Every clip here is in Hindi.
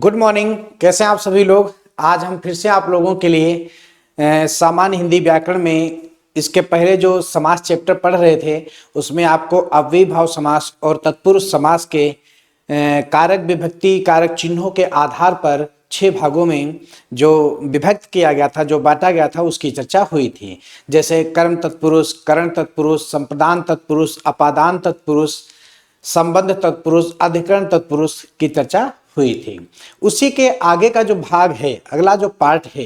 Good morning. कैसे हैं आप सभी लोग। आज हम फिर से आप लोगों के लिए सामान्य हिंदी व्याकरण में इसके पहले जो समास चैप्टर पढ़ रहे थे उसमें आपको अव्ययीभाव समास और तत्पुरुष समास के कारक विभक्ति कारक चिन्हों के आधार पर 6 भागों में जो विभक्त किया गया था, जो बांटा गया था, उसकी चर्चा हुई थी। जैसे कर्म तत्पुरुष, करण तत्पुरुष, संप्रदान तत्पुरुष, अपादान तत्पुरुष, संबंध तत्पुरुष, अधिकरण तत्पुरुष की चर्चा हुई थी। उसी के आगे का जो भाग है, अगला जो पार्ट है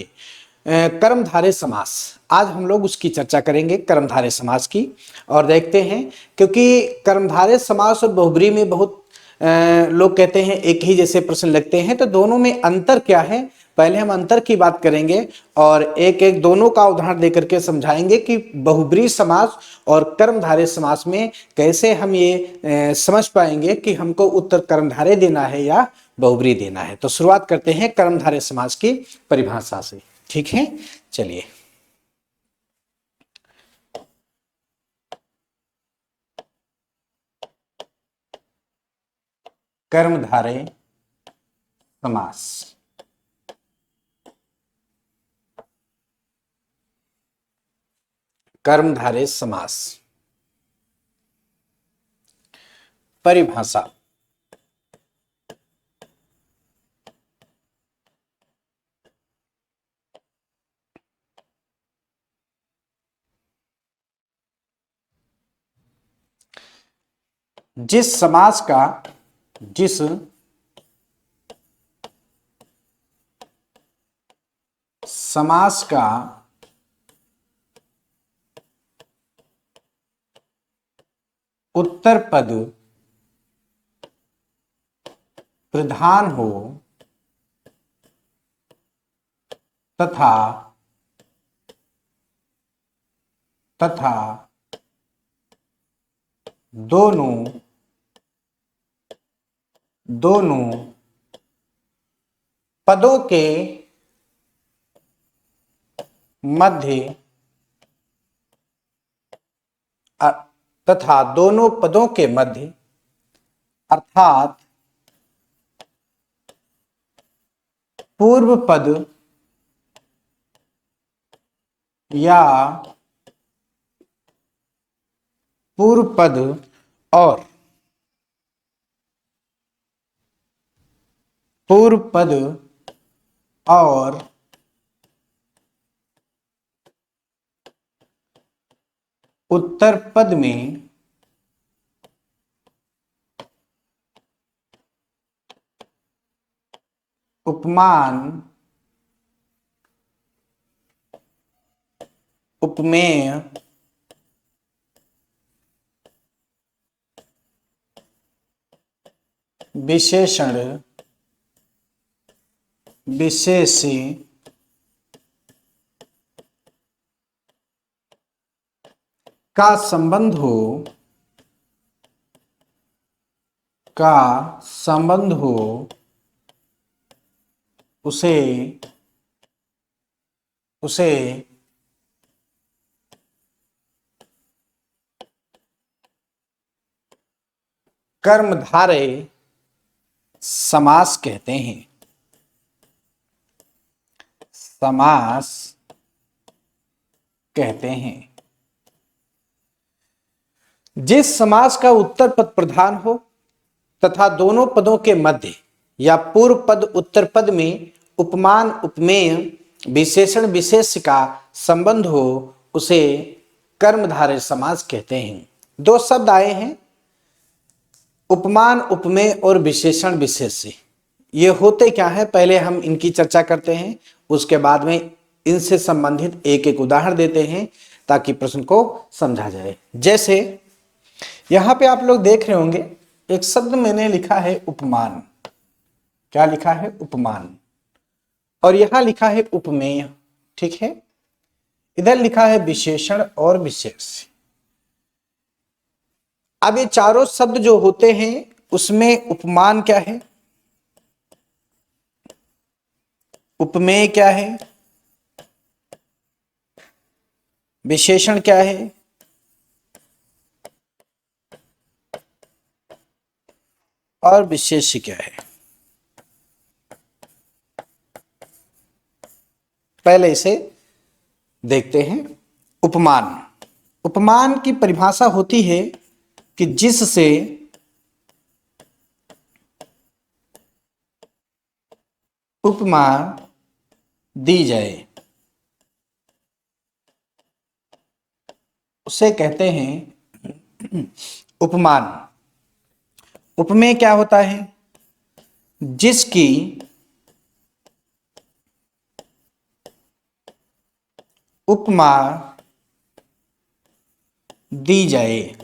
कर्मधारय समास, आज हम लोग उसकी चर्चा करेंगे, कर्मधारय समास की। और देखते हैं, क्योंकि कर्मधारय समास और बहुब्री में बहुत लोग कहते हैं एक ही जैसे प्रश्न लगते हैं, तो दोनों में अंतर क्या है, पहले हम अंतर की बात करेंगे और एक एक दोनों का उदाहरण देकर के समझाएंगे कि बहुब्री समास और कर्मधारय समास में कैसे हम ये समझ पाएंगे कि हमको उत्तर कर्मधारय देना है या बहुब्री देना है। तो शुरुआत करते हैं कर्मधारय समास की परिभाषा से। ठीक है, चलिए। कर्मधारय समास। कर्मधारय समास परिभाषा। जिस समास का उत्तर पद प्रधान हो तथा दोनों पदों के मध्य अर्थात पूर्व पद या पूर्व पद और उत्तर पद में उपमान, उपमेय, विशेषण, विशेष्य, का संबंध हो उसे कर्मधारय समास कहते हैं। जिस समास का उत्तर पद प्रधान हो तथा दोनों पदों के मध्य या पूर्व पद उत्तर पद में उपमान, उपमेय, विशेषण, विशेष्य का संबंध हो उसे कर्मधारय समास कहते हैं। दो शब्द आए हैं, उपमान, उपमेय और विशेषण, विशेष्य। ये होते क्या है, पहले हम इनकी चर्चा करते हैं, उसके बाद में इनसे संबंधित एक एक उदाहरण देते हैं ताकि प्रश्न को समझा जाए। जैसे यहां पे आप लोग देख रहे होंगे एक शब्द मैंने लिखा है उपमान। क्या लिखा है? उपमान। और यहां लिखा है उपमेय। ठीक है, इधर लिखा है विशेषण और विशेष्य। अब ये चारों शब्द जो होते हैं उसमें उपमान क्या है, उपमेय क्या है, विशेषण क्या है और विशेष्य क्या है। पहले इसे देखते हैं। उपमान। उपमान की परिभाषा होती है कि जिससे उपमा दी जाए उसे कहते हैं उपमान। उपमेय क्या होता है? जिसकी उपमा दी जाए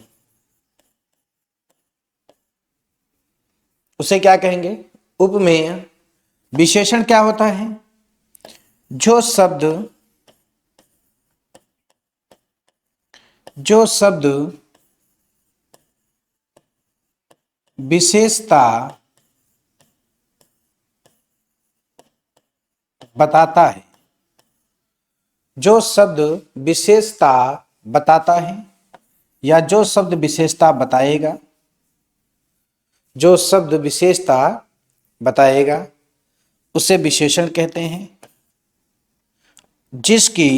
उसे क्या कहेंगे? उपमेय। विशेषण क्या होता है? जो शब्द विशेषता बताता है, जो शब्द विशेषता बताता है या जो शब्द विशेषता बताएगा, जो शब्द विशेषता बताएगा उसे विशेषण कहते हैं। जिसकी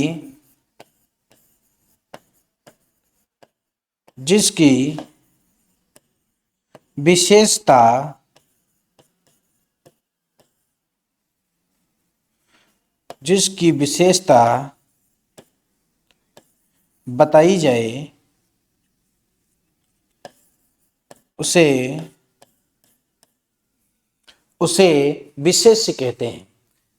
विशेषता बताई जाए उसे विशेष्य कहते हैं।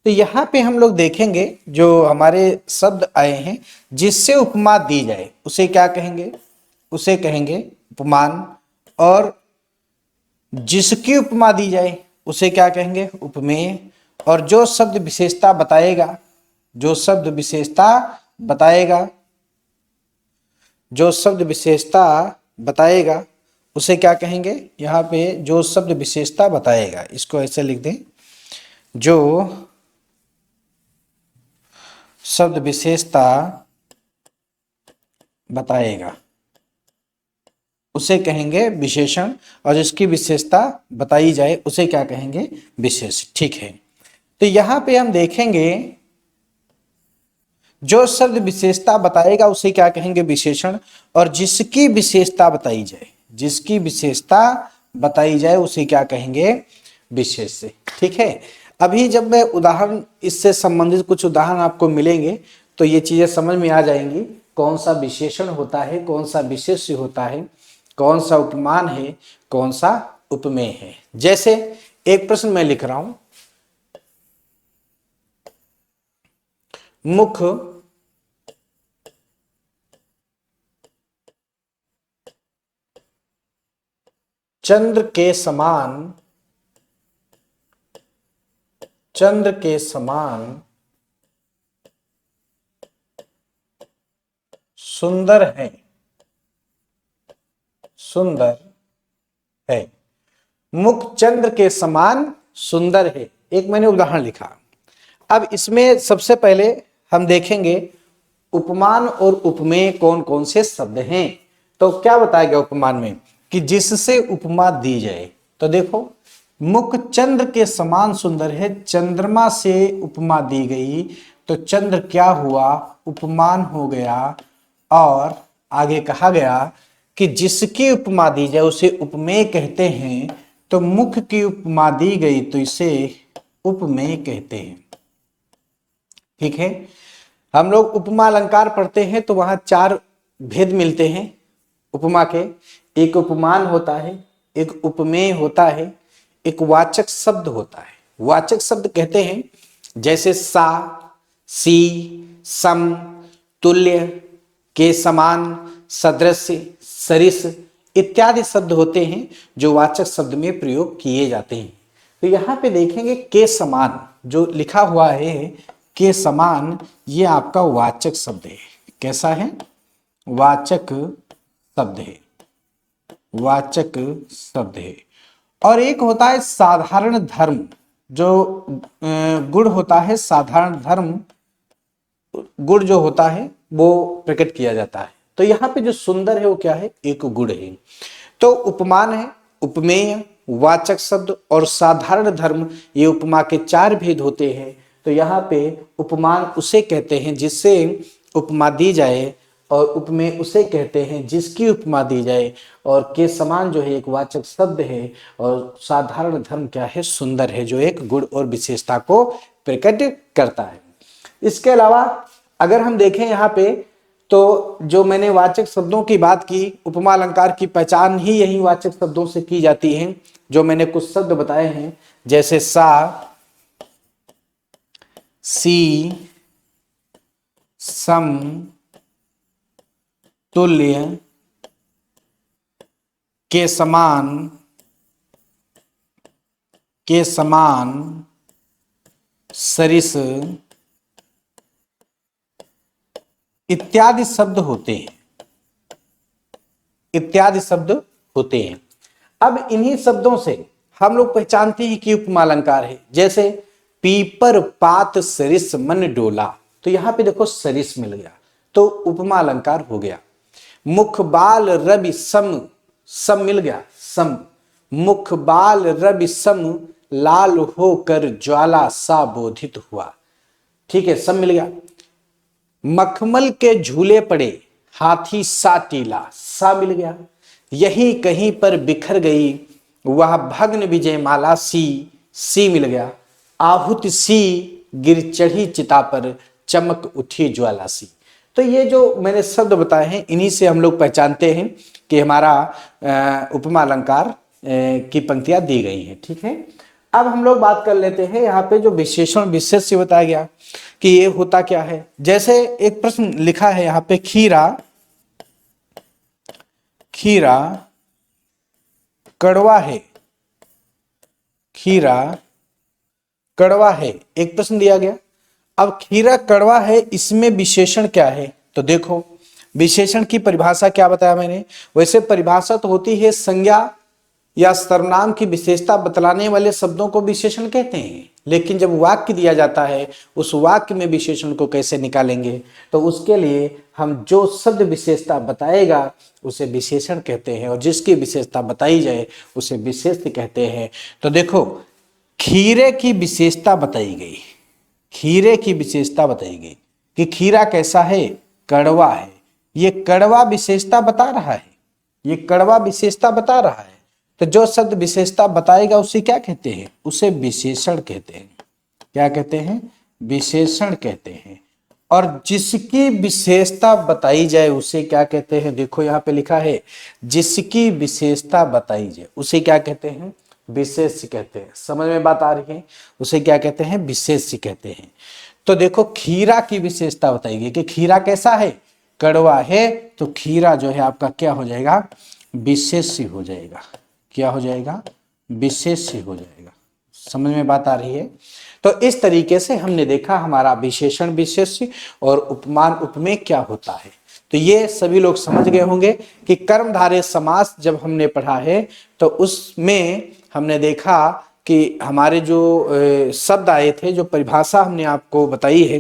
तो यहाँ पे हम लोग देखेंगे जो हमारे शब्द आए हैं, जिससे उपमा दी जाए उसे क्या कहेंगे? उसे कहेंगे उपमान। और जिसकी उपमा दी जाए उसे क्या कहेंगे? उपमेय। और जो शब्द विशेषता बताएगा, जो शब्द विशेषता बताएगा उसे क्या कहेंगे? यहाँ पे जो शब्द विशेषता बताएगा, इसको ऐसे लिख दें, जो शब्द विशेषता बताएगा उसे कहेंगे विशेषण। और जिसकी विशेषता बताई जाए उसे क्या कहेंगे? विशेष। ठीक है, तो यहाँ पे हम देखेंगे जो शब्द विशेषता बताएगा उसे क्या कहेंगे? विशेषण। और जिसकी विशेषता बताई जाए उसे क्या कहेंगे? विशेष्य। ठीक है, अभी जब मैं उदाहरण, इससे संबंधित कुछ उदाहरण आपको मिलेंगे तो ये चीजें समझ में आ जाएंगी, कौन सा विशेषण होता है, कौन सा विशेष्य होता है, कौन सा उपमान है, कौन सा उपमेय है। जैसे एक प्रश्न मैं लिख रहा हूं, मुख चंद्र के समान सुंदर है। मुख चंद्र के समान सुंदर है, एक मैंने उदाहरण लिखा। अब इसमें सबसे पहले हम देखेंगे उपमान और उपमेय कौन कौन से शब्द हैं। तो क्या बताया गया उपमान में? कि जिससे उपमा दी जाए। तो देखो, मुख चंद्र के समान सुंदर है, चंद्रमा से उपमा दी गई तो चंद्र क्या हुआ? उपमान हो गया। और आगे कहा गया कि जिसकी उपमा दी जाए उसे उपमेय कहते हैं। तो मुख की उपमा दी गई तो इसे उपमेय कहते हैं। ठीक है, हम लोग उपमा अलंकार पढ़ते हैं तो वहां 4 भेद मिलते हैं उपमा के। एक उपमान होता है, एक उपमेय होता है, एक वाचक शब्द होता है। वाचक शब्द कहते हैं जैसे सा, सी, सम, तुल्य, के समान, सदृश, सरिस इत्यादि शब्द होते हैं जो वाचक शब्द में प्रयोग किए जाते हैं। तो यहाँ पे देखेंगे के समान जो लिखा हुआ है, के समान, ये आपका वाचक शब्द है। कैसा है? वाचक शब्द है, वाचक शब्द है। और एक होता है साधारण धर्म, जो गुण होता है, साधारण धर्म गुण जो होता है वो प्रकट किया जाता है। तो यहाँ पे जो सुंदर है वो क्या है? एक गुण है। तो उपमान है, उपमेय, वाचक शब्द और साधारण धर्म, ये उपमा के 4 भेद होते हैं। तो यहाँ पे उपमान उसे कहते हैं जिससे उपमा दी जाए, और उपमेय उसे कहते हैं जिसकी उपमा दी जाए, और के समान जो है एक वाचक शब्द है, और साधारण धर्म क्या है, सुंदर है, जो एक गुण और विशेषता को प्रकट करता है। इसके अलावा अगर हम देखें यहाँ पे, तो जो मैंने वाचक शब्दों की बात की, उपमा अलंकार की पहचान ही यही वाचक शब्दों से की जाती है, जो मैंने कुछ शब्द बताए हैं, जैसे सा, सी, सम, तुल्य, के समान, सरिस इत्यादि शब्द होते हैं, अब इन्हीं शब्दों से हम लोग पहचानते हैं कि उपमा अलंकार है। जैसे पीपर पात सरिस मन डोला, तो यहां पे देखो सरिस मिल गया, तो उपमा अलंकार हो गया। मुख बाल रवि सम, सम मिल गया, सम, मुख बाल रवि सम लाल होकर ज्वाला सा बोधित हुआ, ठीक है, सब मिल गया। मखमल के झूले पड़े हाथी सा टीला, सा मिल गया। यही कहीं पर बिखर गई वह भग्न विजय माला, सी मिल गया। आहुति सी गिर चढ़ी चिता पर चमक उठी ज्वाला सी। तो ये जो मैंने शब्द बताए हैं, इन्हीं से हम लोग पहचानते हैं कि हमारा उपमा अलंकार की पंक्तियां दी गई हैं, ठीक है। अब हम लोग बात कर लेते हैं यहाँ पे जो विशेषण विशेष से बताया गया कि ये होता क्या है। जैसे एक प्रश्न लिखा है यहाँ पे, खीरा कड़वा है, खीरा कड़वा है, एक प्रश्न दिया गया। अब खीरा कड़वा है, इसमें विशेषण क्या है? तो देखो विशेषण की परिभाषा क्या बताया मैंने। वैसे परिभाषा तो होती है संज्ञा या सर्वनाम की विशेषता बतलाने वाले शब्दों को विशेषण कहते हैं, लेकिन जब वाक्य दिया जाता है उस वाक्य में विशेषण को कैसे निकालेंगे, तो उसके लिए हम जो शब्द विशेषता बताएगा उसे विशेषण कहते हैं, और जिसकी विशेषता बताई जाए उसे विशेष्य कहते हैं। तो देखो खीरे की विशेषता बताई गई, खीरे की विशेषता बताई गई कि खीरा कैसा है, कड़वा है। ये कड़वा विशेषता बता रहा है, ये कड़वा विशेषता बता रहा है। तो जो शब्द विशेषता बताएगा उसे क्या कहते हैं, उसे विशेषण कहते हैं। क्या कहते हैं? विशेषण कहते हैं। और जिसकी विशेषता बताई जाए उसे क्या कहते हैं? देखो यहाँ पे लिखा है जिसकी विशेषता बताई जाए उसे क्या कहते हैं? विशेष्य कहते हैं। समझ में बात आ रही है? उसे क्या कहते हैं? विशेष्य कहते हैं। तो देखो खीरा की विशेषता बताइए कि खीरा कैसा है, कड़वा है, तो खीरा जो है आपका क्या हो जाएगा? विशेष्य हो जाएगा। क्या हो जाएगा? विशेष्य हो जाएगा। समझ में बात आ रही है? तो इस तरीके से हमने देखा हमारा विशेषण विशेष्य और उपमान उपमेय क्या होता है। तो ये सभी लोग समझ गए होंगे कि कर्मधारय समास जब हमने पढ़ा है तो उसमें हमने देखा कि हमारे जो शब्द आए थे, जो परिभाषा हमने आपको बताई है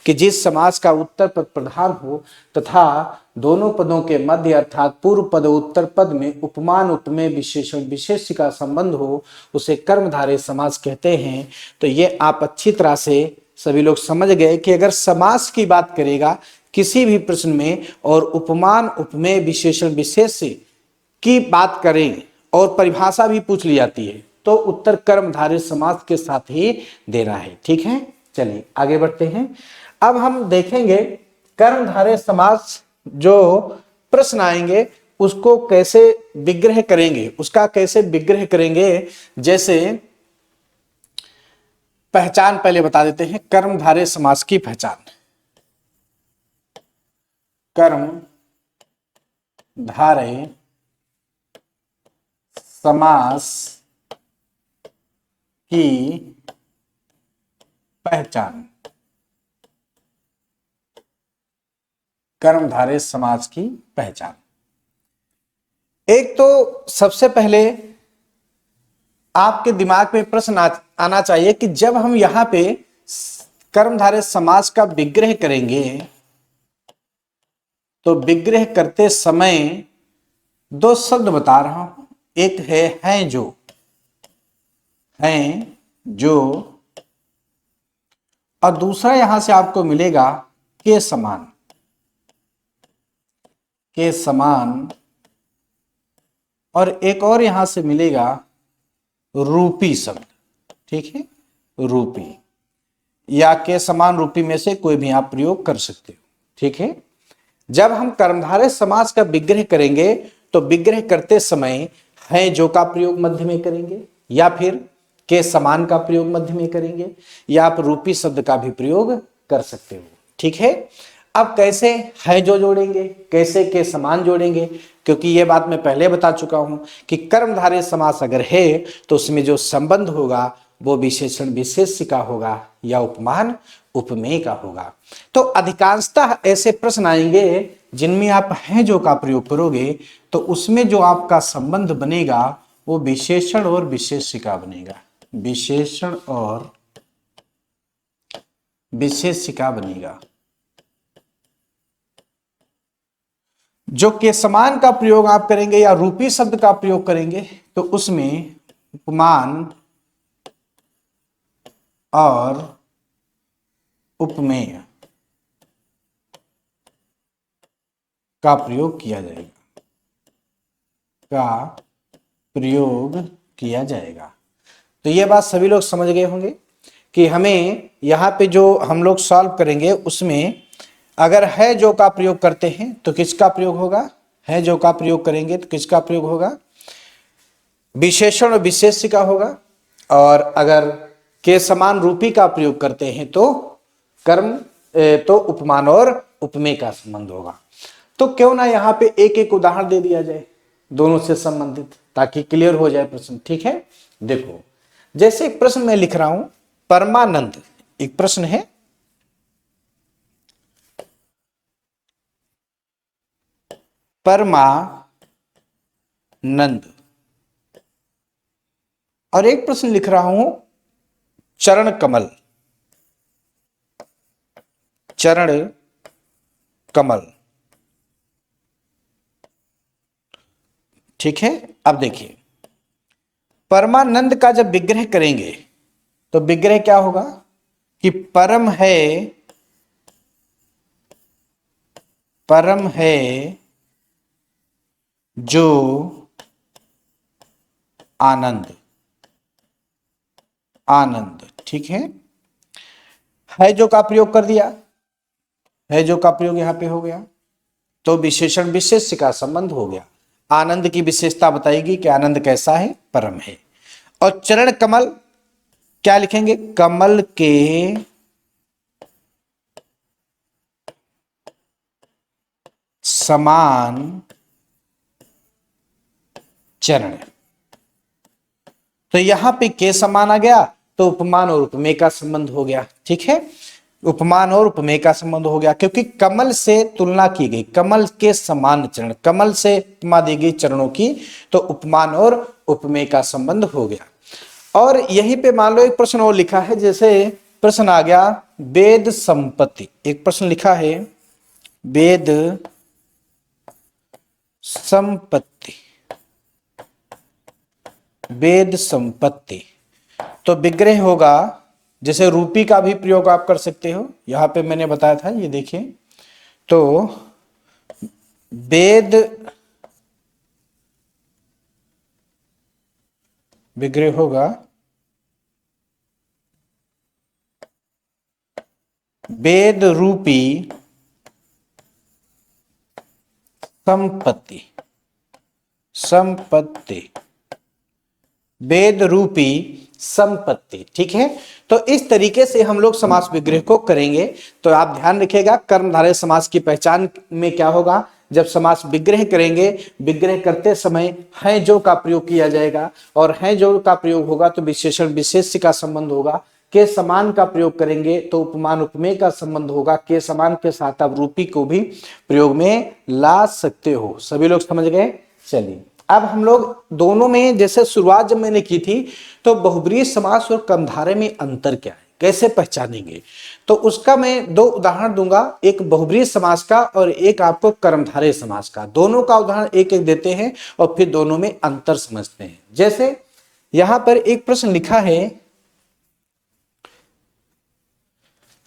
कि जिस समास का उत्तर पद प्रधान हो तथा दोनों पदों के मध्य अर्थात पूर्व पद उत्तर पद में उपमान उपमेय विशेषण विशेष्य का संबंध हो उसे कर्मधारय समास कहते हैं। तो ये आप अच्छी तरह से सभी लोग समझ गए कि अगर समास की बात करेगा किसी भी प्रश्न में और उपमान उपमेय विशेषण विशेष्य की बात करें और परिभाषा भी पूछ ली जाती है तो उत्तर कर्मधारय समास के साथ ही देना है। ठीक है, चलिए आगे बढ़ते हैं। अब हम देखेंगे कर्मधारय समास जो प्रश्न आएंगे उसको कैसे विग्रह करेंगे, उसका कैसे विग्रह करेंगे। जैसे पहचान पहले बता देते हैं कर्मधारय समास की पहचान। कर्मधारय समास की पहचान, कर्मधारय समास की पहचान। एक तो सबसे पहले आपके दिमाग में प्रश्न आना चाहिए कि जब हम यहां पे कर्मधारय समास का विग्रह करेंगे तो विग्रह करते समय दो शब्द बता रहा हूं। एक है हैं जो, और दूसरा यहां से आपको मिलेगा के समान, के समान, और एक और यहां से मिलेगा रूपी शब्द, ठीक है, रूपी, या के समान रूपी में से कोई भी आप प्रयोग कर सकते हो, ठीक है। जब हम कर्मधारय समास का विग्रह करेंगे तो विग्रह करते समय है जो का प्रयोग मध्य में करेंगे, या फिर के समान का प्रयोग मध्य में करेंगे, या आप रूपी शब्द का भी प्रयोग कर सकते हो, ठीक है। अब कैसे है जो जोड़ेंगे, कैसे के समान जोड़ेंगे, क्योंकि ये बात मैं पहले बता चुका हूं कि कर्मधारय समास अगर है तो उसमें जो संबंध होगा वो विशेषण विशेष्य का होगा या उपमान उपमेय का होगा। तो अधिकांशतः ऐसे प्रश्न आएंगे जिनमें आप हैं जो का प्रयोग करोगे तो उसमें जो आपका संबंध बनेगा वो विशेषण और विशेष्य का बनेगा, विशेषण और विशेष्य का बनेगा। जो के समान का प्रयोग आप करेंगे या रूपी शब्द का प्रयोग करेंगे तो उसमें उपमान और उपमेय का प्रयोग किया जाएगा, का प्रयोग किया जाएगा। तो यह बात सभी लोग समझ गए होंगे कि हमें यहाँ पे जो हम लोग सॉल्व करेंगे उसमें अगर है जो का प्रयोग करते हैं तो किसका प्रयोग होगा, है जो का प्रयोग करेंगे तो किसका प्रयोग होगा, विशेषण और विशेष्य का होगा। और अगर के समान रूपी का प्रयोग करते हैं तो कर्म तो उपमान और उपमेय का संबंध होगा। तो क्यों ना यहाँ पे एक एक उदाहरण दे दिया जाए दोनों से संबंधित, ताकि क्लियर हो जाए प्रश्न, ठीक है। देखो जैसे एक प्रश्न मैं लिख रहा हूं, परमानंद, एक प्रश्न है, परमानंद, और एक प्रश्न लिख रहा हूं चरण कमल, चरण कमल, ठीक है। अब देखिए परमानंद का जब विग्रह करेंगे तो विग्रह क्या होगा कि परम है, परम है जो आनंद, आनंद, ठीक है जो का प्रयोग कर दिया, है जो का प्रयोग यहां पे हो गया तो विशेषण विशेष्य का संबंध हो गया। आनंद की विशेषता बताएगी कि आनंद कैसा है, परम है। और चरण कमल क्या लिखेंगे, कमल के समान चरण, तो यहां पे के समान आ गया तो उपमान और उपमेय का संबंध हो गया, ठीक है। उपमान और उपमेय का संबंध हो गया क्योंकि कमल से तुलना की गई, कमल के समान चरण, कमल से उपमा दी गई चरणों की, तो उपमान और उपमेय का संबंध हो गया। और यहीं पे मान लो एक प्रश्न और लिखा है, जैसे प्रश्न आ गया वेद संपत्ति, एक प्रश्न लिखा है वेद संपत्ति, वेद संपत्ति, तो विग्रह होगा, जैसे रूपी का भी प्रयोग आप कर सकते हो, यहां पे मैंने बताया था, ये देखिए, तो वेद विग्रह होगा वेद रूपी संपत्ति, संपत्ति, वेद रूपी संपत्ति, ठीक है। तो इस तरीके से हम लोग समास विग्रह को करेंगे। तो आप ध्यान रखिएगा कर्मधारय समास की पहचान में क्या होगा, जब समास विग्रह करेंगे, विग्रह करते समय है जो का प्रयोग किया जाएगा, और है जो का प्रयोग होगा तो विशेषण विशेष्य का संबंध होगा। के समान का प्रयोग करेंगे तो उपमान उपमेय का संबंध होगा। के समान के साथ आप रूपी को भी प्रयोग में ला सकते हो। सभी लोग समझ गए। चलिए अब हम लोग दोनों में, जैसे शुरुआत जब मैंने की थी तो बहुब्रीहि समास और कर्मधारय में अंतर क्या है, कैसे पहचानेंगे, तो उसका मैं दो उदाहरण दूंगा, एक बहुब्रीहि समास का और एक आपको कर्मधारय समास का। दोनों का उदाहरण एक एक देते हैं और फिर दोनों में अंतर समझते हैं। जैसे यहां पर एक प्रश्न लिखा है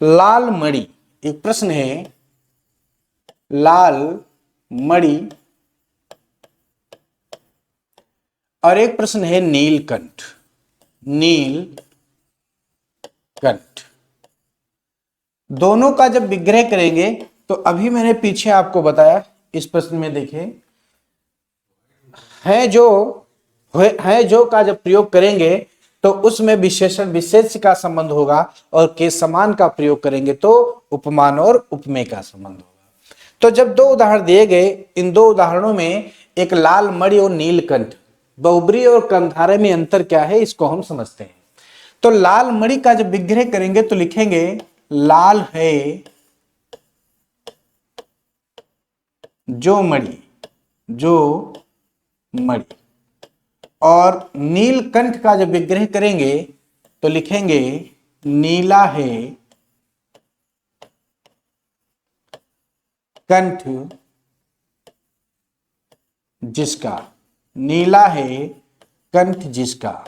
लाल मणि, एक प्रश्न है लाल मणि, और एक प्रश्न है नीलकंठ। नीलकंठ दोनों का जब विग्रह करेंगे तो अभी मैंने पीछे आपको बताया, इस प्रश्न में देखिए है जो का जब प्रयोग करेंगे तो उसमें विशेषण विशेष का संबंध होगा, और के समान का प्रयोग करेंगे तो उपमान और उपमेय का संबंध होगा। तो जब दो उदाहरण दिए गए, इन दो उदाहरणों में एक लाल मणि और नीलकंठ, बहुब्री और कर्मधारय में अंतर क्या है इसको हम समझते हैं। तो लाल मणि का जब विग्रह करेंगे तो लिखेंगे लाल है जो मणि, और नीलकंठ का जब विग्रह करेंगे तो लिखेंगे नीला है कंठ जिसका, नीला है कंठ जिसका।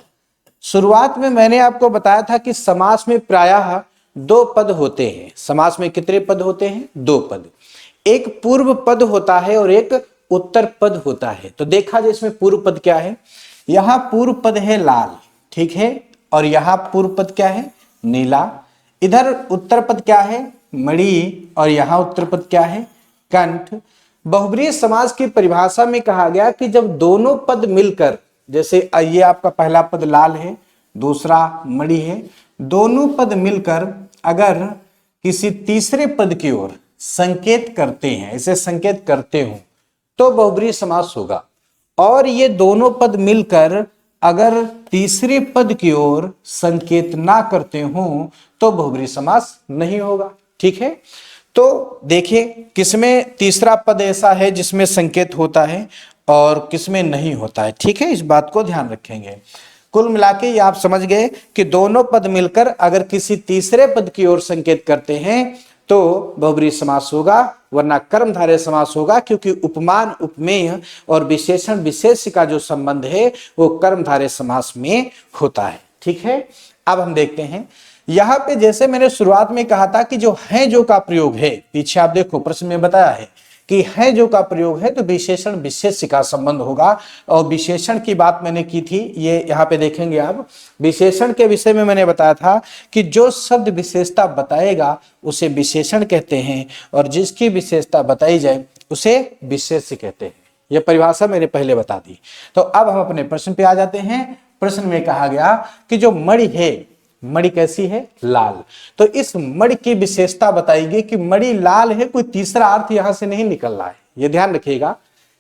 शुरुआत में मैंने आपको बताया था कि समास में प्रायः दो पद होते हैं। समास में कितने पद होते हैं? दो पद। एक पूर्व पद होता है और एक उत्तर पद होता है। तो देखा जाए इसमें पूर्व पद क्या है, यहां पूर्व पद है लाल, ठीक है, और यहां पूर्व पद क्या है? नीला। इधर उत्तर पद क्या है? मणि, और यहां उत्तर पद क्या है? कंठ। बहुब्रीहि समास की परिभाषा में कहा गया कि जब दोनों पद मिलकर, जैसे ये आपका पहला पद लाल है, दूसरा मणि है, दोनों पद मिलकर अगर किसी तीसरे पद की ओर संकेत करते हैं, ऐसे संकेत करते हो तो बहुब्रीहि समास होगा। और ये दोनों पद मिलकर अगर तीसरे पद की ओर संकेत ना करते हो तो बहुब्रीहि समास नहीं होगा, ठीक है। तो देखिए किसमें तीसरा पद ऐसा है जिसमें संकेत होता है और किसमें नहीं होता है, ठीक है, इस बात को ध्यान रखेंगे। कुल मिलाके ये आप समझ गए कि दोनों पद मिलकर अगर किसी तीसरे पद की ओर संकेत करते हैं तो बहुब्रीहि समास होगा, वरना कर्मधारय समास होगा, क्योंकि उपमान उपमेय और विशेषण विशेष्य का जो संबंध है वो कर्मधारय समास में होता है, ठीक है। अब हम देखते हैं यहां पे, जैसे मैंने शुरुआत में कहा था कि जो है जो का प्रयोग है, पीछे आप देखो प्रश्न में बताया है कि है जो का प्रयोग है तो विशेषण विशेष्य का संबंध होगा। और विशेषण की बात मैंने की थी, ये यहाँ पे देखेंगे आप। विशेषण के विषय में मैंने बताया था कि जो शब्द विशेषता बताएगा उसे विशेषण कहते हैं, और जिसकी विशेषता बताई जाए उसे विशेष्य कहते हैं। यह परिभाषा मैंने पहले बता दी। तो अब हम अपने प्रश्न पे आ जाते हैं। प्रश्न में कहा गया कि जो मणि है, मणि कैसी है? लाल। तो इस मणि की विशेषता बताएगी कि मणि लाल है, कोई तीसरा अर्थ यहां से नहीं निकल रहा है, ये ध्यान रखिएगा।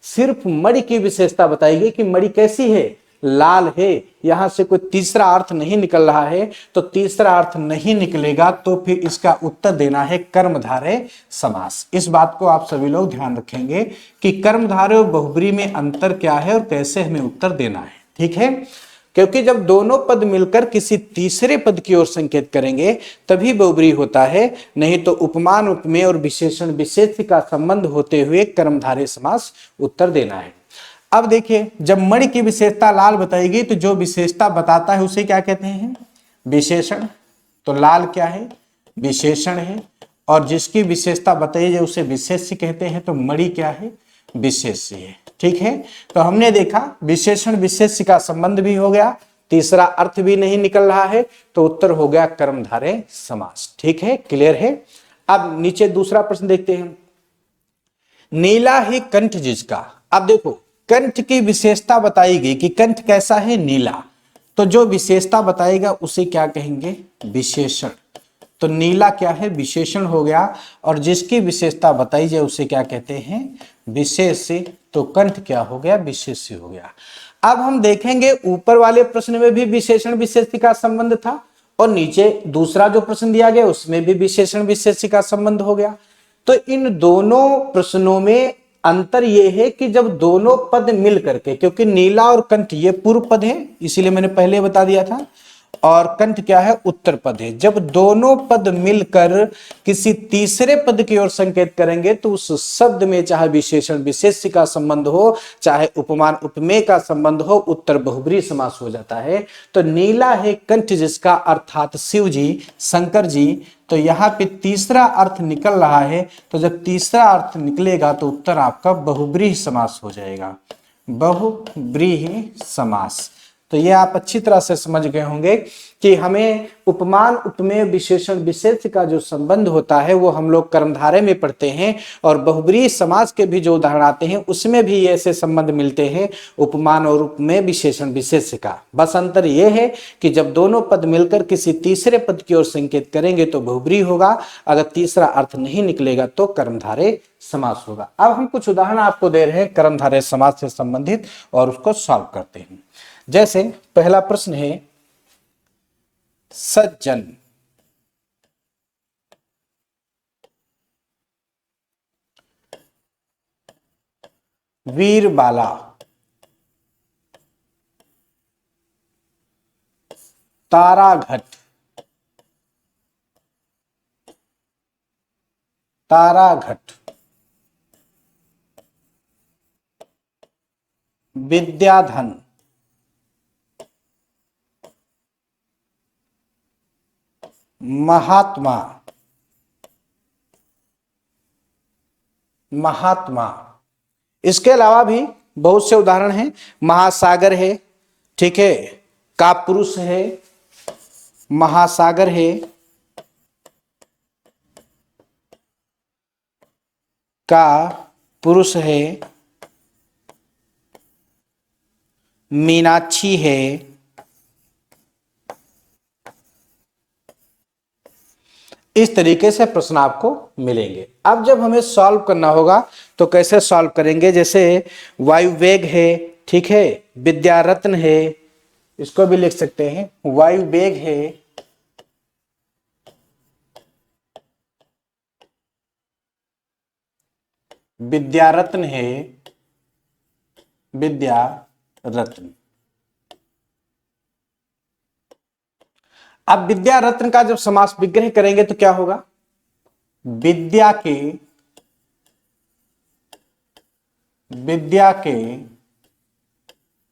सिर्फ मणि की विशेषता बताएगी कि मणि कैसी है? लाल है, यहां से कोई तीसरा अर्थ नहीं निकल रहा है। तो तीसरा अर्थ नहीं निकलेगा तो फिर इसका उत्तर देना है कर्मधारय समास। इस बात को आप सभी लोग ध्यान रखेंगे कि कर्मधारय और बहुब्रीहि में अंतर क्या है और कैसे हमें उत्तर देना है, ठीक है। क्योंकि जब दोनों पद मिलकर किसी तीसरे पद की ओर संकेत करेंगे तभी बहुब्रीहि होता है, नहीं तो उपमान उपमेय और विशेषण विशेष्य का संबंध होते हुए कर्मधारय समास उत्तर देना है। अब देखिए, जब मणि की विशेषता लाल बताएगी तो जो विशेषता बताता है उसे क्या कहते हैं? विशेषण। तो लाल क्या है? विशेषण है, और जिसकी विशेषता बताई जाए उसे विशेष्य कहते हैं। तो मणि क्या है? विशेष्य है, ठीक है। तो हमने देखा विशेषण विशेष्य का संबंध भी हो गया, तीसरा अर्थ भी नहीं निकल रहा है, तो उत्तर हो गया कर्मधारय समास, ठीक है, क्लियर है। अब नीचे दूसरा प्रश्न देखते हैं। नीला ही कंठ जिसका। अब देखो कंठ की विशेषता बताई गई कि कंठ कैसा है? नीला। तो जो विशेषता बताएगा उसे क्या कहेंगे? विशेषण। तो नीला क्या है? विशेषण हो गया, और जिसकी विशेषता बताई जाए उसे क्या कहते हैं? विशेष्य। तो कंठ क्या हो गया? विशेष्य हो गया। अब हम देखेंगे ऊपर वाले प्रश्न में भी विशेषण विशेष्य का संबंध था, और नीचे दूसरा जो प्रश्न दिया गया उसमें भी विशेषण विशेष्य का संबंध हो गया। तो इन दोनों प्रश्नों में अंतर यह है कि जब दोनों पद मिल करके, क्योंकि नीला और कंठ ये पूर्व पद है इसीलिए मैंने पहले बता दिया था, और कंठ क्या है, उत्तर पद है। जब दोनों पद मिलकर किसी तीसरे पद की ओर संकेत करेंगे तो उस शब्द में चाहे विशेषण विशेष्य का संबंध हो, चाहे उपमान उपमेय का संबंध हो, उत्तर बहुब्रीहि समास हो जाता है। तो नीला है कंठ जिसका अर्थात शिव जी, शंकर जी, तो यहाँ पे तीसरा अर्थ निकल रहा है। तो जब तीसरा अर्थ निकलेगा तो उत्तर आपका बहुब्रीहि समास हो जाएगा, बहुब्रीहि समास। तो ये आप अच्छी तरह से समझ गए होंगे कि हमें उपमान उपमेय विशेषण विशेष्य का जो संबंध होता है वो हम लोग कर्मधारय में पढ़ते हैं, और बहुब्रीहि समास के भी जो उदाहरण आते हैं उसमें भी ऐसे संबंध मिलते हैं उपमान और उपमेय विशेषण विशेष्य का। बस अंतर ये है कि जब दोनों पद मिलकर किसी तीसरे पद की ओर संकेत करेंगे तो बहुब्रीहि होगा, अगर तीसरा अर्थ नहीं निकलेगा तो कर्मधारय समास होगा। अब हम कुछ उदाहरण आपको दे रहे हैं कर्मधारय समास से संबंधित और उसको सॉल्व करते हैं। जैसे पहला प्रश्न है, सज्जन, वीरबाला, ताराघट, ताराघट, विद्याधन, महात्मा, महात्मा। इसके अलावा भी बहुत से उदाहरण हैं। महासागर है, ठीक है, कापुरुष है, महासागर है, का पुरुष है, मीनाक्षी है, इस तरीके से प्रश्न आपको मिलेंगे। अब जब हमें सॉल्व करना होगा तो कैसे सॉल्व करेंगे, जैसे वायुवेग है, ठीक है, विद्यारत्न है, इसको भी लिख सकते हैं, वायुवेग है, विद्यारत्न है, विद्यारत्न। अब विद्या रत्न का जब समास विग्रह करेंगे तो क्या होगा, विद्या के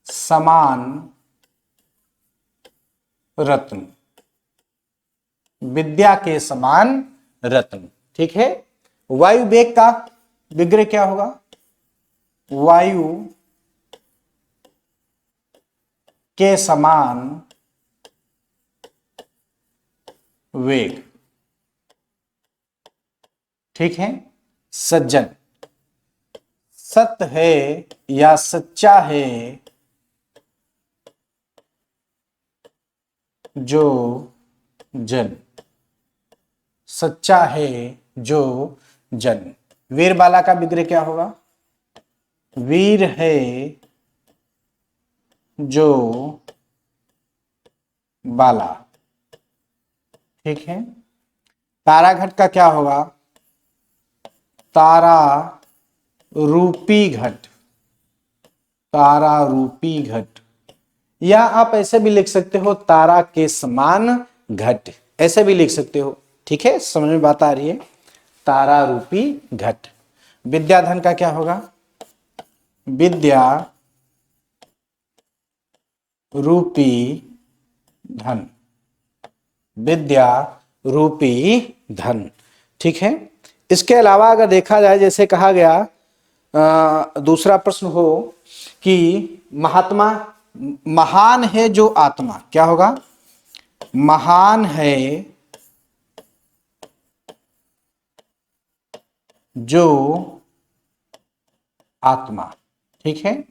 समान रत्न, विद्या के समान रत्न, ठीक है। वायु वेग का विग्रह क्या होगा, वायु के समान वेग, ठीक है। सज्जन, सत्य है या सच्चा है जो जन, सच्चा है जो जन। वीरबाला का विग्रह क्या होगा, वीर है जो बाला, ठीक है। ताराघट का क्या होगा, तारा रूपी घट, तारा रूपी घट, या आप ऐसे भी लिख सकते हो तारा के समान घट, ऐसे भी लिख सकते हो, ठीक है। समझ में बात आ रही है, तारा रूपी घट। विद्याधन का क्या होगा, विद्या रूपी धन, विद्या रूपी धन, ठीक है। इसके अलावा अगर देखा जाए, जैसे कहा गया दूसरा प्रश्न हो कि महात्मा, महान है जो आत्मा, क्या होगा, महान है जो आत्मा, ठीक है।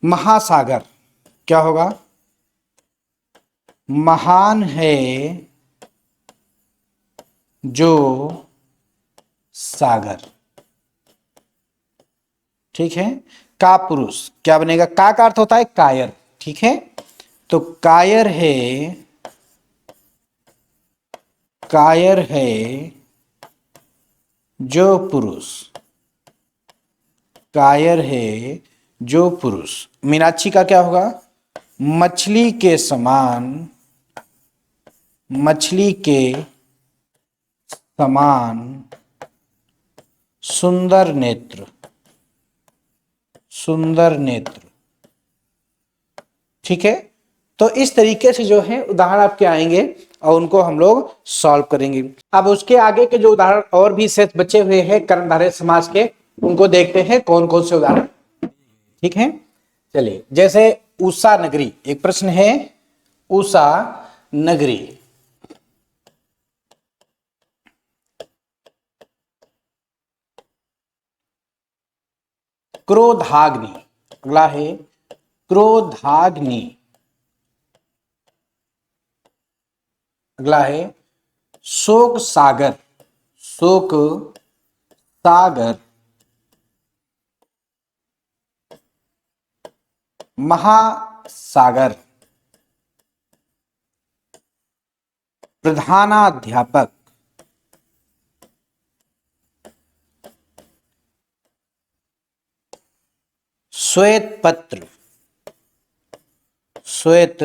महासागर क्या होगा, महान है जो सागर, ठीक है। का पुरुष क्या बनेगा, का अर्थ होता है कायर, ठीक है। तो कायर है, कायर है जो पुरुष, कायर है जो पुरुष। मीनाक्षी का क्या होगा, मछली के समान मछली के समान सुंदर नेत्र, सुंदर नेत्र। ठीक है, तो इस तरीके से जो है उदाहरण आपके आएंगे और उनको हम लोग सॉल्व करेंगे। अब उसके आगे के जो उदाहरण और भी शेष बचे हुए हैं कर्मधारय समास के, उनको देखते हैं कौन कौन से उदाहरण। ठीक है, चलिए, जैसे उषा नगरी, एक प्रश्न है, उषा नगरी। क्रोधाग्नि, अगला है क्रोधाग्नि। अगला है शोक सागर, शोक सागर। महासागर। प्रधानाध्यापक। श्वेत पत्र, श्वेत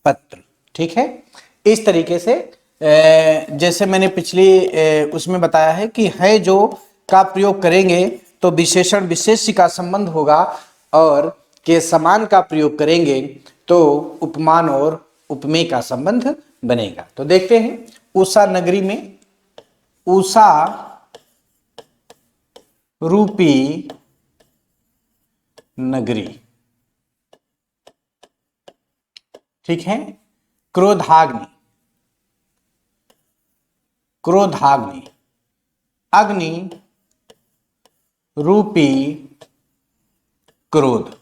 पत्र। ठीक है, इस तरीके से जैसे मैंने पिछली उसमें बताया है कि है जो का प्रयोग करेंगे तो विशेषण विशेष्य का संबंध होगा, और के समान का प्रयोग करेंगे तो उपमान और उपमेय का संबंध बनेगा। तो देखते हैं, उषा नगरी में उषा रूपी नगरी। ठीक है, क्रोधाग्नि, क्रोधाग्नि, अग्नि रूपी क्रोध।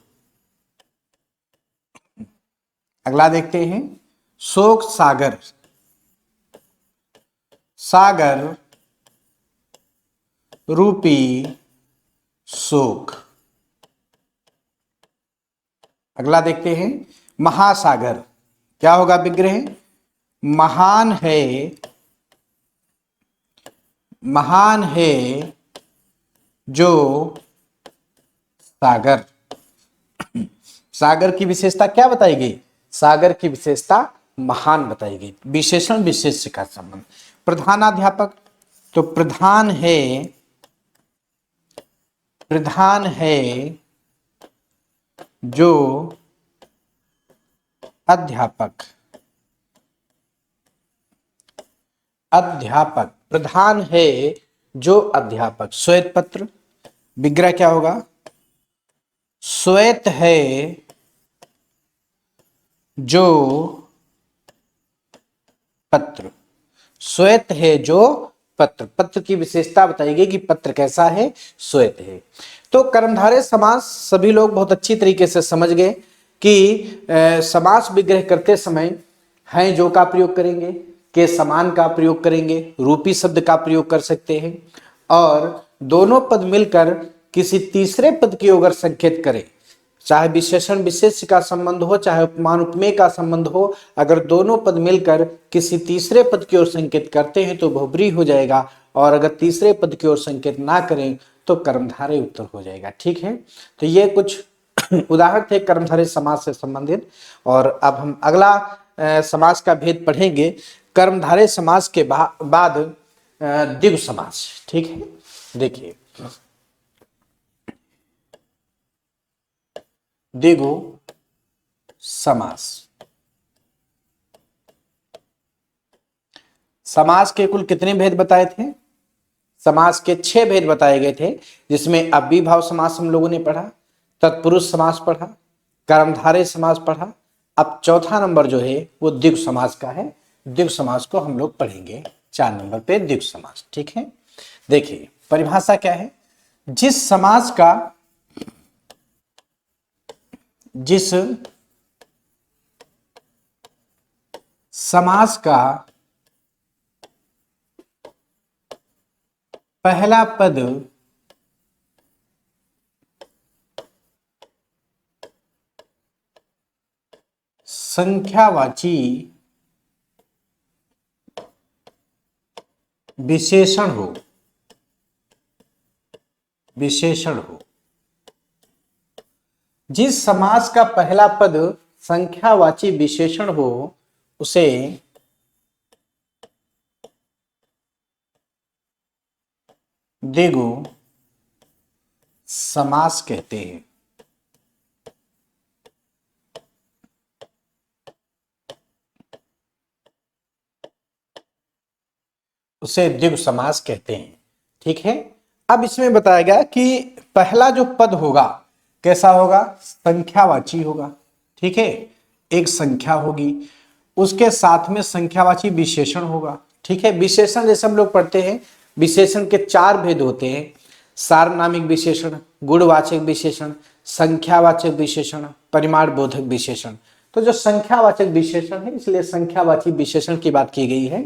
अगला देखते हैं, शोक सागर, सागर रूपी शोक। अगला देखते हैं, महासागर, क्या होगा विग्रह, महान है, महान है जो सागर। सागर की विशेषता क्या बताएगी, सागर की विशेषता महान बताएगी। विशेषण विशेष्य का संबंध। प्रधानाध्यापक, तो प्रधान है, प्रधान है जो अध्यापक, अध्यापक, प्रधान है जो अध्यापक। श्वेत पत्र, विग्रह क्या होगा, श्वेत है जो पत्र, श्वेत है जो पत्र। पत्र की विशेषता बताएगी कि पत्र कैसा है, श्वेत है। तो कर्मधारय समास सभी लोग बहुत अच्छी तरीके से समझ गए कि समास विग्रह करते समय हैं जो का प्रयोग करेंगे, के समान का प्रयोग करेंगे, रूपी शब्द का प्रयोग कर सकते हैं, और दोनों पद मिलकर किसी तीसरे पद की ओर संकेत करें, चाहे विशेषण विशेष्य का संबंध हो, चाहे उपमान उपमेय का संबंध हो, अगर दोनों पद मिलकर किसी तीसरे पद की ओर संकेत करते हैं तो बहुब्रीहि हो जाएगा, और अगर तीसरे पद की ओर संकेत ना करें तो कर्मधारय उत्तर हो जाएगा। ठीक है, तो ये कुछ उदाहरण थे कर्मधारय समास से संबंधित। और अब हम अगला समास का भेद पढ़ेंगे, कर्मधारय समास के बाद द्विगु समास। ठीक है, देखिए, द्विगु समास। समास के कुल कितने भेद बताए थे, समास के 6 भेद बताए गए थे, जिसमें अव्ययीभाव समास हम लोगों ने पढ़ा, तत्पुरुष समास पढ़ा, कर्मधारय समास पढ़ा। अब चौथा नंबर जो है वो द्विगु समास का है। द्विगु समास को हम लोग पढ़ेंगे 4 नंबर पे, द्विगु समास। ठीक है, देखिए परिभाषा क्या है, जिस समास का, जिस समास का पहला पद संख्यावाची विशेषण हो, विशेषण हो, जिस समास का पहला पद संख्यावाची विशेषण हो उसे द्विगु समास कहते हैं। उसे द्विगु समास कहते हैं। ठीक है, अब इसमें बताया गया कि पहला जो पद होगा कैसा होगा, संख्यावाची होगा। ठीक है, एक संख्या होगी, उसके साथ में संख्यावाची विशेषण होगा। ठीक है, विशेषण जैसे हम लोग पढ़ते हैं, विशेषण के चार भेद होते हैं, सार्वनामिक विशेषण, गुणवाचक विशेषण, संख्यावाचक विशेषण, परिमाण बोधक विशेषण। तो जो संख्यावाचक विशेषण है, इसलिए संख्यावाची विशेषण की बात की गई है।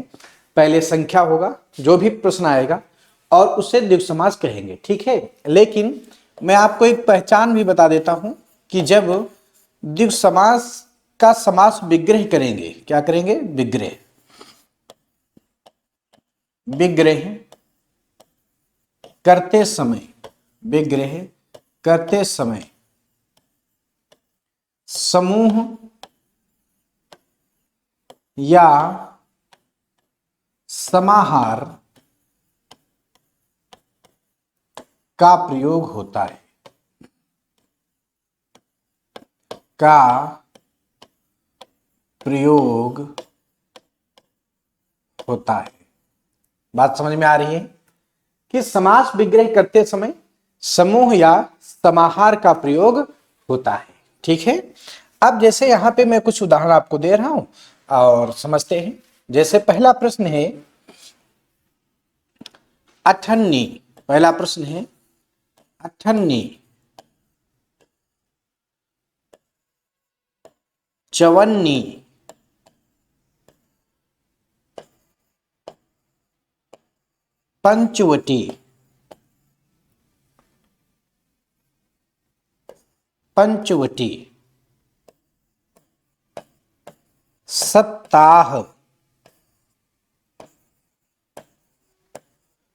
पहले संख्या होगा, जो भी प्रश्न आएगा, और उसे द्विगु समास कहेंगे। ठीक है, लेकिन मैं आपको एक पहचान भी बता देता हूं कि जब द्विगु समास का समास विग्रह करेंगे, क्या करेंगे, विग्रह, विग्रह करते समय, विग्रह करते समय समूह या समाहार का प्रयोग होता है, का प्रयोग होता है। बात समझ में आ रही है कि समास विग्रह करते समय समूह या समाहार का प्रयोग होता है। ठीक है, अब जैसे यहां पे मैं कुछ उदाहरण आपको दे रहा हूं और समझते हैं। जैसे पहला प्रश्न है अठन्नी, पहला प्रश्न है अठन्नी, चवन्नी, पंचवटी, पंचवटी, सप्ताह,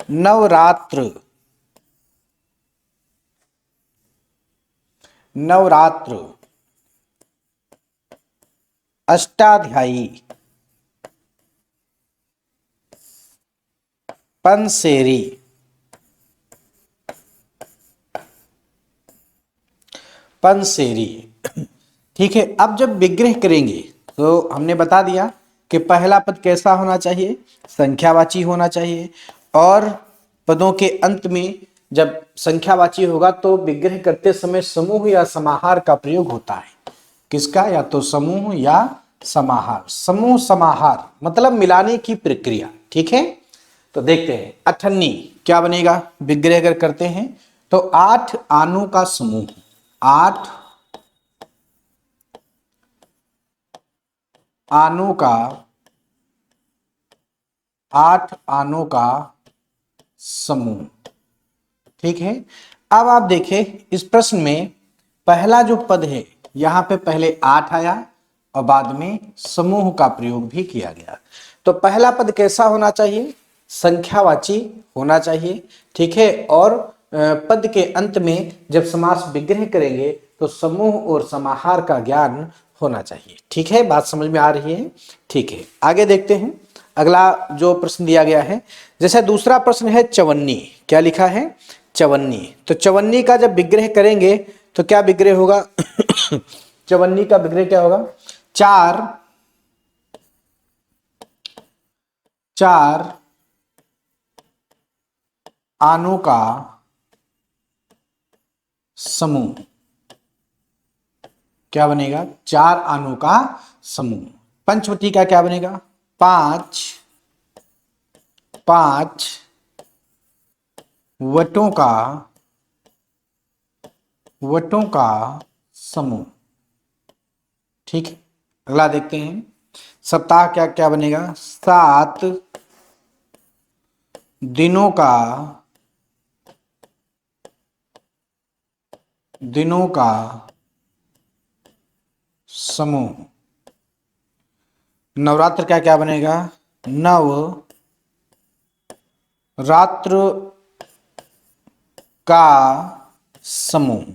नवरात्र, नवरात्र, अष्टाध्यायी, पंसेरी, पंसेरी। ठीक है, अब जब विग्रह करेंगे तो हमने बता दिया कि पहला पद कैसा होना चाहिए, संख्यावाची होना चाहिए, और पदों के अंत में जब संख्यावाची होगा तो विग्रह करते समय समूह या समाहार का प्रयोग होता है। किसका, या तो समूह या समाहार। समूह समाहार मतलब मिलाने की प्रक्रिया। ठीक है, तो देखते हैं अठन्नी क्या बनेगा, विग्रह अगर करते हैं तो 8 आनों का समूह, 8 आनों का, 8 आनों का समूह। ठीक है, अब आप देखें इस प्रश्न में पहला जो पद है यहां पे पहले 8 आया और बाद में समूह का प्रयोग भी किया गया। तो पहला पद कैसा होना चाहिए, संख्यावाची होना चाहिए। ठीक है, और पद के अंत में जब समास विग्रह करेंगे तो समूह और समाहार का ज्ञान होना चाहिए। ठीक है, बात समझ में आ रही है। ठीक है, आगे देखते हैं अगला जो प्रश्न दिया गया है। जैसे दूसरा प्रश्न है चवन्नी, क्या लिखा है, चवन्नी। तो चवन्नी का जब विग्रह करेंगे तो क्या विग्रह होगा चवन्नी का विग्रह क्या होगा, 4 आनों का समूह। क्या बनेगा, 4 आनों का समूह। पंचवटी का क्या बनेगा, 5 वटों का समूह। ठीक है, अगला देखते हैं सप्ताह क्या क्या बनेगा, 7 दिनों का समूह। नवरात्र क्या क्या बनेगा, 9 रात्र का समूह,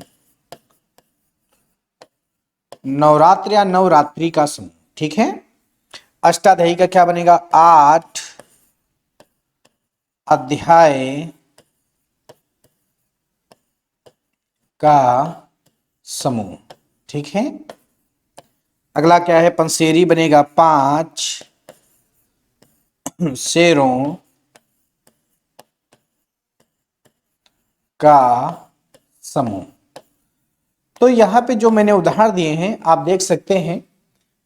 नवरात्र या नवरात्रि का समूह। ठीक है, अष्टाध्यायी का क्या बनेगा, 8 अध्याय का समूह। ठीक है, अगला क्या है, पंसेरी बनेगा 5 शेरों का समूह। तो यहां पे जो मैंने उदाहरण दिए हैं आप देख सकते हैं,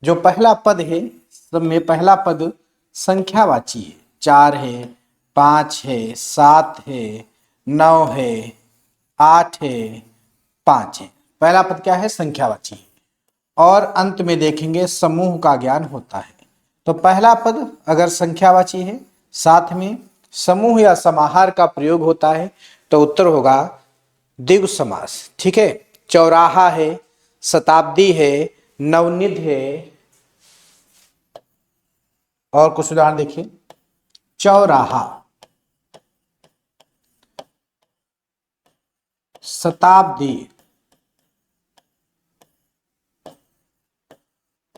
जो पहला पद है सब में पहला पद संख्यावाची है, 4 है, 5 है, 7 है, 9 है, 8 है, 5 है। पहला पद क्या है, संख्यावाची है। और अंत में देखेंगे समूह का ज्ञान होता है। तो पहला पद अगर संख्यावाची है, साथ में समूह या समाहार का प्रयोग होता है, तो उत्तर होगा द्विगु समास। ठीक है, चौराहा है, शताब्दी है, नवनिध है, और कुछ उदाहरण देखिए, चौराहा, शताब्दी,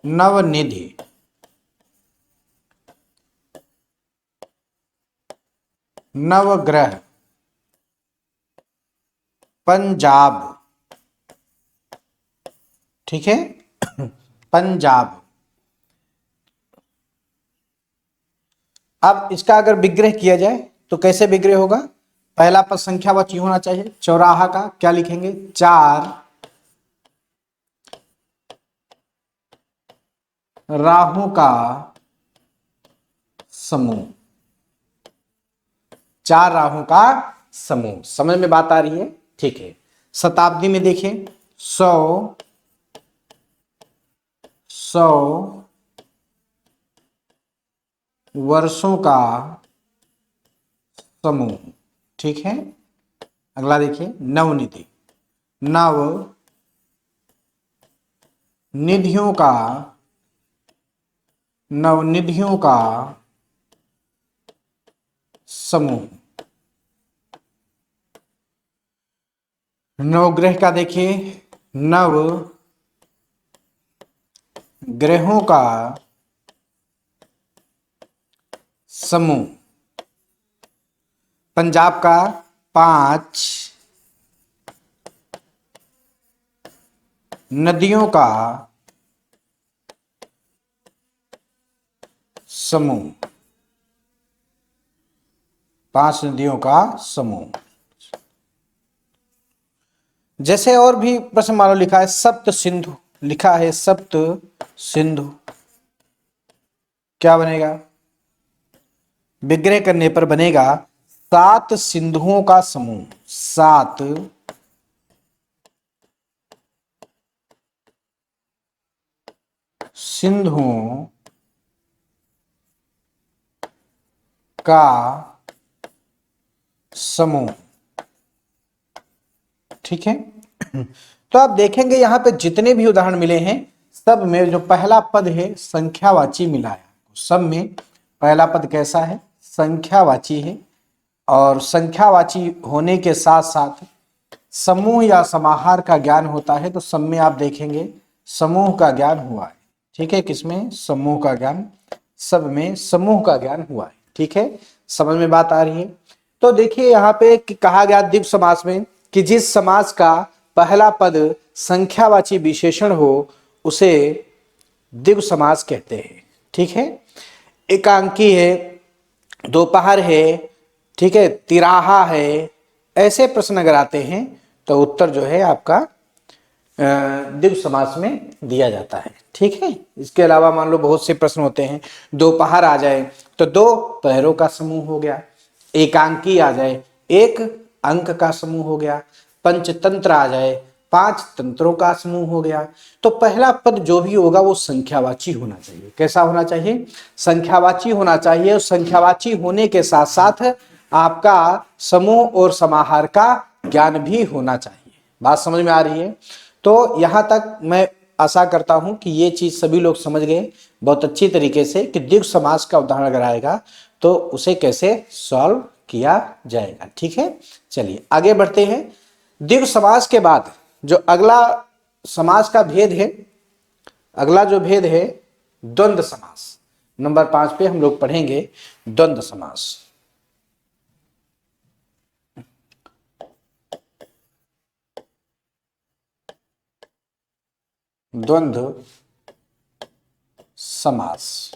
नवनिधि, नवग्रह, पंजाब। ठीक है पंजाब। अब इसका अगर विग्रह किया जाए तो कैसे विग्रह होगा, पहला पद संख्यावाची होना चाहिए। चौराहा का क्या लिखेंगे, 4 राहों का समूह। 4 राहों का समूह, समझ में बात आ रही है। ठीक है, शताब्दी में देखें 100 वर्षों का समूह। ठीक है, अगला देखिए नवनिधि, नव निधियों का, नवनिधियों का समूह। नवग्रह का देखिए, नव ग्रहों का समूह। पंजाब का 5 नदियों का समूह। 5 नदियों का समूह। जैसे और भी प्रश्न मान लो लिखा है सप्त सिंधु, लिखा है सप्त सिंधु, क्या बनेगा, विग्रह करने पर बनेगा 7 सिंधुओं का समूह। 7 सिंधुओं का समूह। ठीक है तो आप देखेंगे यहां पे जितने भी उदाहरण मिले हैं सब में जो पहला पद है संख्यावाची मिला है। सब में पहला पद कैसा है, संख्यावाची है, और संख्यावाची होने के साथ साथ समूह या समाहार का ज्ञान होता है। तो सब में आप देखेंगे समूह का ज्ञान हुआ है। ठीक है, किसमें, समूह का ज्ञान, सब में समूह का ज्ञान हुआ है। ठीक है, समझ में बात आ रही है। तो देखिए यहाँ पे कहा गया द्विगु समास में कि जिस समास का पहला पद संख्यावाची विशेषण हो उसे द्विगु समास कहते हैं। ठीक है, एकांकी है, दोपहर है, ठीक है, तिराहा है, ऐसे प्रश्न अगर आते हैं तो उत्तर जो है आपका द्विगु समास में दिया जाता है। ठीक है, इसके अलावा मान लो बहुत से प्रश्न होते हैं, दोपहर आ जाए तो 2 पहरों का समूह हो गया, एकांकी आ जाए 1 अंक का समूह हो गया, पंचतंत्र आ जाए 5 तंत्रों का समूह हो गया। तो पहला पद जो भी होगा वो संख्यावाची होना चाहिए। कैसा होना चाहिए, संख्यावाची होना चाहिए, और संख्यावाची होने के साथ साथ आपका समूह और समाहार का ज्ञान भी होना चाहिए। बात समझ में आ रही है। तो यहां तक मैं आशा करता हूं कि ये चीज सभी लोग समझ गए बहुत अच्छी तरीके से कि द्विगु समास का उदाहरण अगर आएगा तो उसे कैसे सॉल्व किया जाएगा। ठीक है, चलिए आगे बढ़ते हैं। द्विगु समास के बाद जो अगला समास का भेद है, अगला जो भेद है द्वंद्व समास। नंबर 5 पे हम लोग पढ़ेंगे द्वंद्व समास। द्वंद्व समास।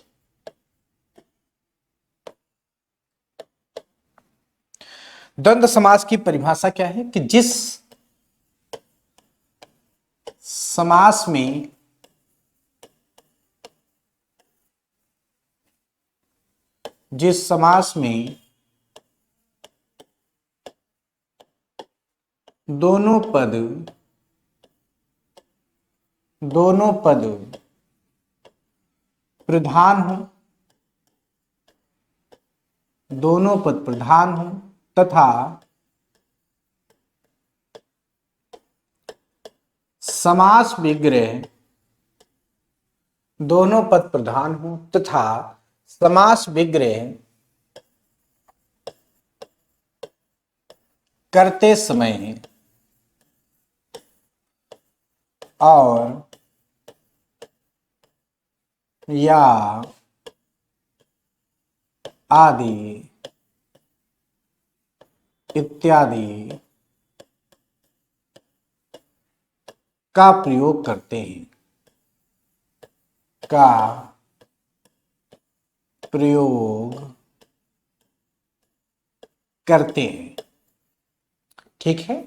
द्वंद्व समास की परिभाषा क्या है कि जिस समास में दोनों पद प्रधान हो तथा समास विग्रह करते समय और या आदि इत्यादि का प्रयोग करते हैं। ठीक है।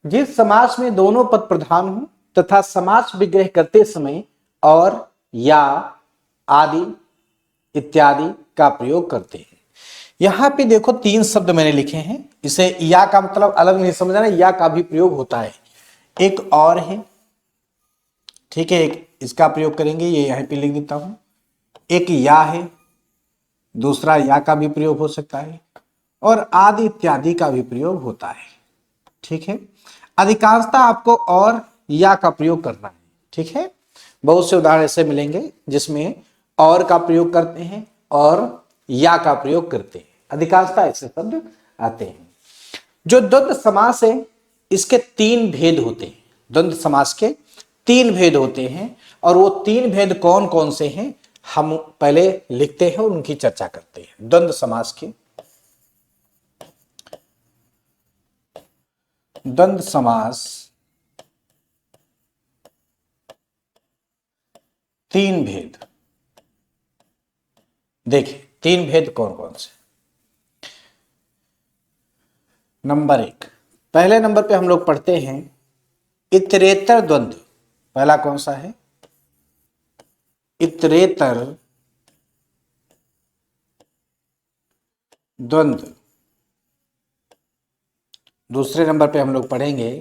जिस समास में दोनों पद प्रधान हो तथा समास विग्रह करते समय और या आदि इत्यादि का प्रयोग करते हैं। यहां पे देखो 3 शब्द मैंने लिखे हैं। इसे या का मतलब अलग नहीं समझना, या का भी प्रयोग होता है। एक और है, ठीक है, एक इसका प्रयोग करेंगे, ये यहां पे लिख देता हूं। एक या है, दूसरा या का भी प्रयोग हो सकता है और आदि इत्यादि का भी प्रयोग होता है। ठीक है। अधिकांशतः आपको और या का प्रयोग करना है। ठीक है। बहुत से उदाहरण ऐसे मिलेंगे जिसमें और का प्रयोग करते हैं और या का प्रयोग करते हैं। अधिकांशतः ऐसे शब्द आते हैं। जो द्वंद्व समास है इसके 3 भेद होते हैं। द्वंद्व समास के 3 भेद होते हैं और वो 3 भेद कौन कौन से हैं हम पहले लिखते हैं और उनकी चर्चा करते हैं। द्वंद्व समास के द्वंद्व समास 3 भेद। देखिए 3 भेद कौन कौन से। नंबर 1, पहले नंबर पे हम लोग पढ़ते हैं इतरेतर द्वंद्व। पहला कौन सा है? इतरेतर द्वंद्व। दूसरे नंबर पे हम लोग पढ़ेंगे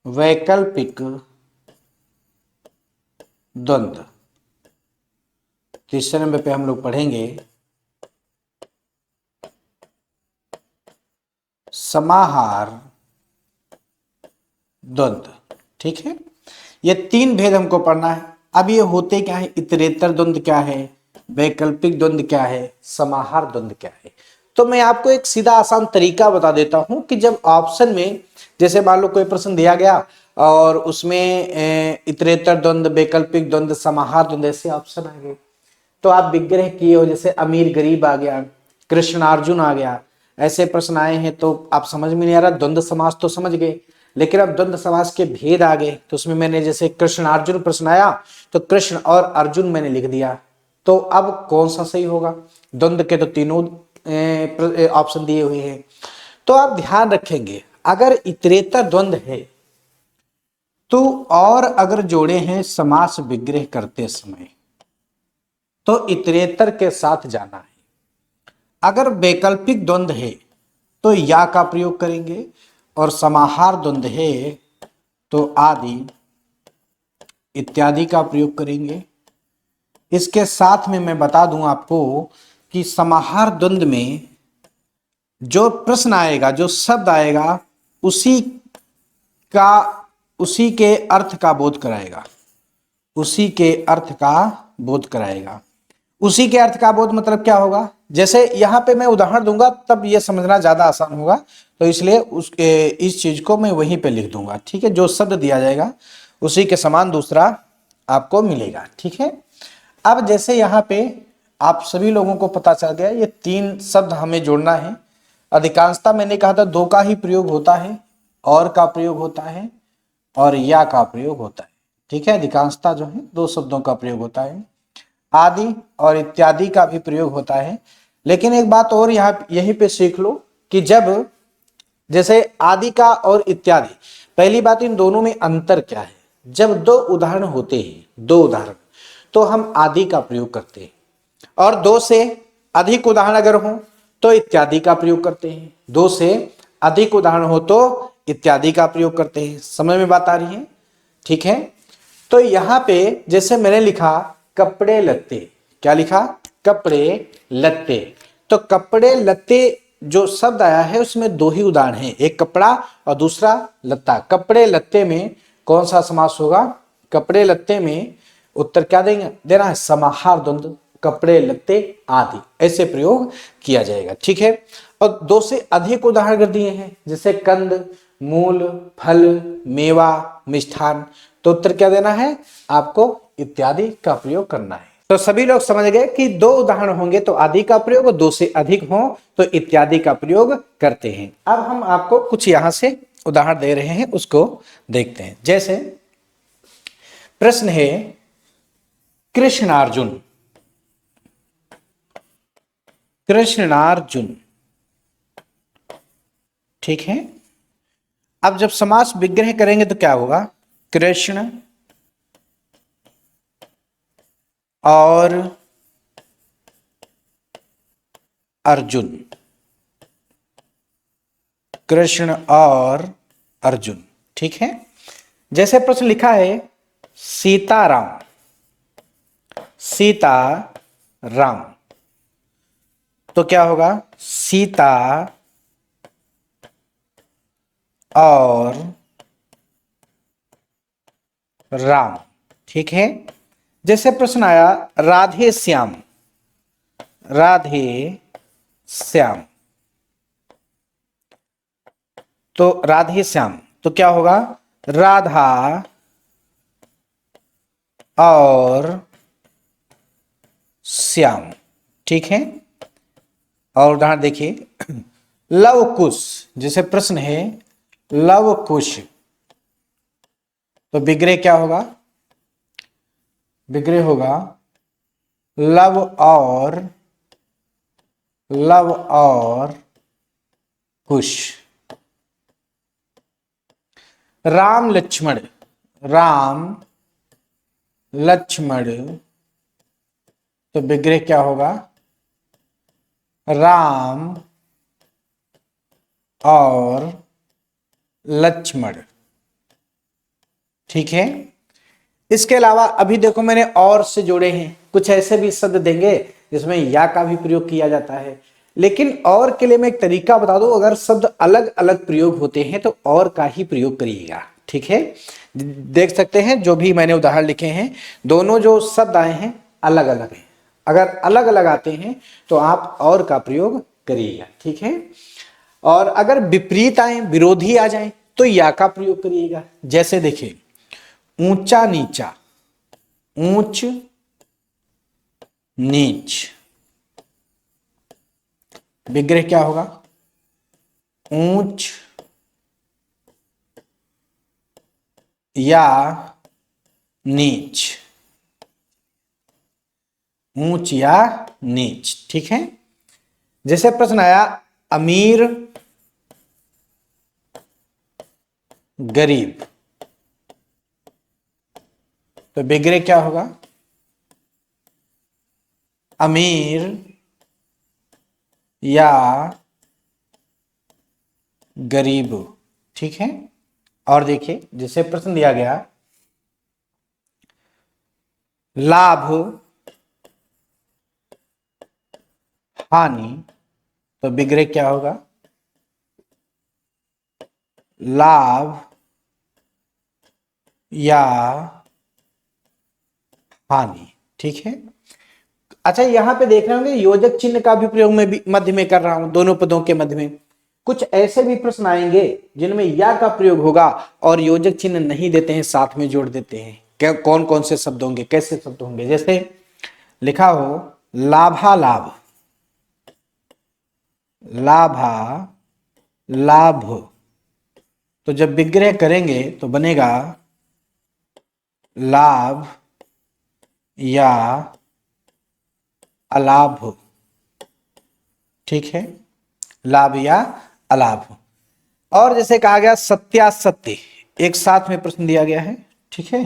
वैकल्पिक द्वंद्व। तीसरे नंबर पे हम लोग पढ़ेंगे समाहार द्वंद्व। ठीक है। ये 3 भेद हमको पढ़ना है। अब ये होते क्या है? इतरेतर द्वंद्व क्या है, वैकल्पिक द्वंद्व क्या है, समाहार द्वंद्व क्या है। तो मैं आपको एक सीधा आसान तरीका बता देता हूं कि जब ऑप्शन में जैसे मान लो कोई प्रश्न दिया गया और उसमें इतरेतर द्वंद्व, वैकल्पिक द्वंद्व, समाहार द्वंद्व ऐसे ऑप्शन आ गए तो आप विग्रह किए हो, जैसे अमीर गरीब आ गया, कृष्ण अर्जुन आ गया, ऐसे प्रश्न आए हैं तो आप समझ में नहीं आ रहा। द्वंद्व समास तो समझ गए, लेकिन अब द्वंद्व समास के भेद आ गए। तो उसमें मैंने जैसे कृष्ण अर्जुन प्रश्न आया तो कृष्ण और अर्जुन मैंने लिख दिया। तो अब कौन सा सही होगा? द्वंद्व के तो तीनों ऑप्शन दिए हुए हैं। तो आप ध्यान रखेंगे अगर इतरेतर द्वंद्व है तो और अगर जोड़े हैं समास विग्रह करते समय तो इतरेतर के साथ जाना है। अगर वैकल्पिक द्वंद्व है तो या का प्रयोग करेंगे और समाहार द्वंद्व है तो आदि इत्यादि का प्रयोग करेंगे। इसके साथ में मैं बता दूं आपको कि समाहार द्वंद्व में जो प्रश्न आएगा, जो शब्द आएगा, उसी के अर्थ का बोध कराएगा। उसी के अर्थ का बोध कराएगा। उसी के अर्थ का बोध मतलब क्या होगा? जैसे यहां पे मैं उदाहरण दूंगा तब ये समझना ज्यादा आसान होगा, तो इसलिए इस चीज को मैं वहीं पे लिख दूंगा। ठीक है। जो शब्द दिया जाएगा उसी के समान दूसरा आपको मिलेगा। ठीक है। अब जैसे यहाँ पे आप सभी लोगों को पता चल गया ये 3 शब्द हमें जोड़ना है। अधिकांशता मैंने कहा था दो का ही प्रयोग होता है, और का प्रयोग होता है और या का प्रयोग होता है। ठीक है, अधिकांशता जो है दो शब्दों का प्रयोग होता है। आदि और इत्यादि का भी प्रयोग होता है। लेकिन एक बात और यहाँ यहीं पे सीख लो कि जब जैसे आदि का और इत्यादि, पहली बात इन दोनों में अंतर क्या है। जब दो उदाहरण होते हैं, दो उदाहरण, तो हम आदि का प्रयोग करते हैं, और दो से अधिक उदाहरण अगर हो तो इत्यादि का प्रयोग करते हैं। दो से अधिक उदाहरण हो तो इत्यादि का प्रयोग करते हैं। समझ में बात आ रही है? ठीक है, तो यहां पे जैसे मैंने लिखा कपड़े लत्ते, क्या लिखा? कपड़े लत्ते। तो कपड़े लत्ते जो शब्द आया है उसमें दो ही उदाहरण हैं, एक कपड़ा और दूसरा लत्ता। कपड़े लत्ते में कौन सा समास होगा? कपड़े लत्ते में उत्तर क्या देंगे? देना है समाहार द्वंद्व, कपड़े लत्ते आदि, ऐसे प्रयोग किया जाएगा। ठीक है, और दो से अधिक उदाहरण कर दिए हैं, जैसे कंद, मूल, फल, मेवा, मिष्ठान, तो उत्तर क्या देना है? आपको इत्यादि का प्रयोग करना है। तो सभी लोग समझ गए कि दो उदाहरण होंगे तो आदि का प्रयोग, और दो से अधिक हो तो इत्यादि का प्रयोग करते हैं। अब हम आपको कुछ यहां से उदाहरण दे रहे हैं, उसको देखते हैं। जैसे प्रश्न है कृष्णार्जुन, कृष्णार्जुन। ठीक है, अब जब समास विग्रह करेंगे तो क्या होगा? कृष्ण और अर्जुन, कृष्ण और अर्जुन। ठीक है, जैसे प्रश्न लिखा है सीताराम, सीता राम, तो क्या होगा? सीता और राम। ठीक है, जैसे प्रश्न आया राधे श्याम, राधे श्याम, तो राधे श्याम तो क्या होगा? राधा और श्याम। ठीक है, और उदाहरण देखिए लव कुश, जैसे प्रश्न है लव कुश, तो विग्रह क्या होगा? विग्रह होगा लव और कुश। राम लक्ष्मण, राम लक्ष्मण, तो विग्रह क्या होगा? राम और लक्ष्मण। ठीक है, इसके अलावा अभी देखो मैंने और से जोड़े हैं, कुछ ऐसे भी शब्द देंगे जिसमें या का भी प्रयोग किया जाता है। लेकिन और के लिए मैं एक तरीका बता दूं, अगर शब्द अलग अलग प्रयोग होते हैं तो और का ही प्रयोग करिएगा। ठीक है, देख सकते हैं जो भी मैंने उदाहरण लिखे हैं, दोनों जो शब्द आए हैं अलग अलग हैं। अगर अलग अलग आते हैं तो आप और का प्रयोग करिएगा। ठीक है, और अगर विपरीत आए, विरोधी आ जाए, तो या का प्रयोग करिएगा। जैसे देखिए ऊंचा नीचा, ऊंच नीच, विग्रह क्या होगा? ऊंच या नीच, ऊंच या नीच। ठीक है, जैसे प्रश्न आया अमीर गरीब, तो विग्रह क्या होगा? अमीर या गरीब। ठीक है, और देखिए जैसे प्रश्न दिया गया लाभ हानि, तो विग्रह क्या होगा? लाभ या हानि। ठीक है, अच्छा यहां पे देख रहे होंगे योजक चिन्ह का भी प्रयोग मैं भी मध्य में कर रहा हूं, दोनों पदों के मध्य में। कुछ ऐसे भी प्रश्न आएंगे जिनमें या का प्रयोग होगा और योजक चिन्ह नहीं देते हैं, साथ में जोड़ देते हैं। क्या कौन कौन से शब्द होंगे, कैसे शब्द होंगे? जैसे लिखा हो लाभालाभ, लाभा लाभ। तो जब विग्रह करेंगे तो बनेगा लाभ या अलाभ। ठीक है, लाभ या अलाभ। और जैसे कहा गया सत्यासत्य, एक साथ में प्रश्न दिया गया है। ठीक है,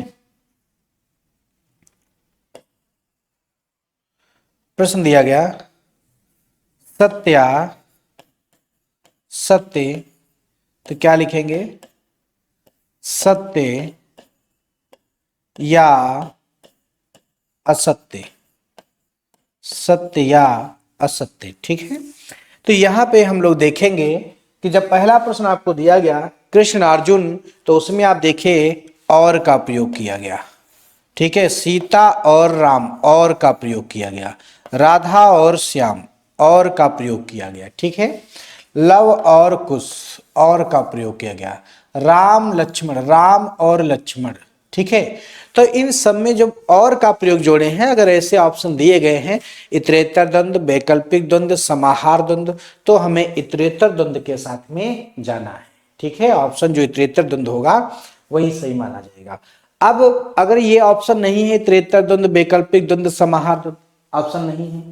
प्रश्न दिया गया सत्या सत्य, तो क्या लिखेंगे? सत्य या असत्य, सत्य या असत्य। ठीक है, तो यहां पे हम लोग देखेंगे कि जब पहला प्रश्न आपको दिया गया कृष्ण अर्जुन, तो उसमें आप देखिए और का प्रयोग किया गया। ठीक है, सीता और राम और का प्रयोग किया गया, राधा और श्याम और का प्रयोग किया गया। ठीक है, लव और कुश और का प्रयोग किया गया, राम लक्ष्मण राम और लक्ष्मण। ठीक है, तो इन सब में जो और का प्रयोग जोड़े हैं, अगर ऐसे ऑप्शन दिए गए हैं इतरेतर द्वंद्व, वैकल्पिक द्वंद्व, समाहार द्वंद्व, तो हमें इतरेतर द्वंद्व के साथ में जाना है। ठीक है, ऑप्शन जो इतरेतर द्वंद्व होगा वही सही माना जाएगा। अब अगर ये ऑप्शन नहीं है, इतरेतर द्वंद्व, वैकल्पिक द्वंद्व, समाहार द्वंद्व, ऑप्शन नहीं है,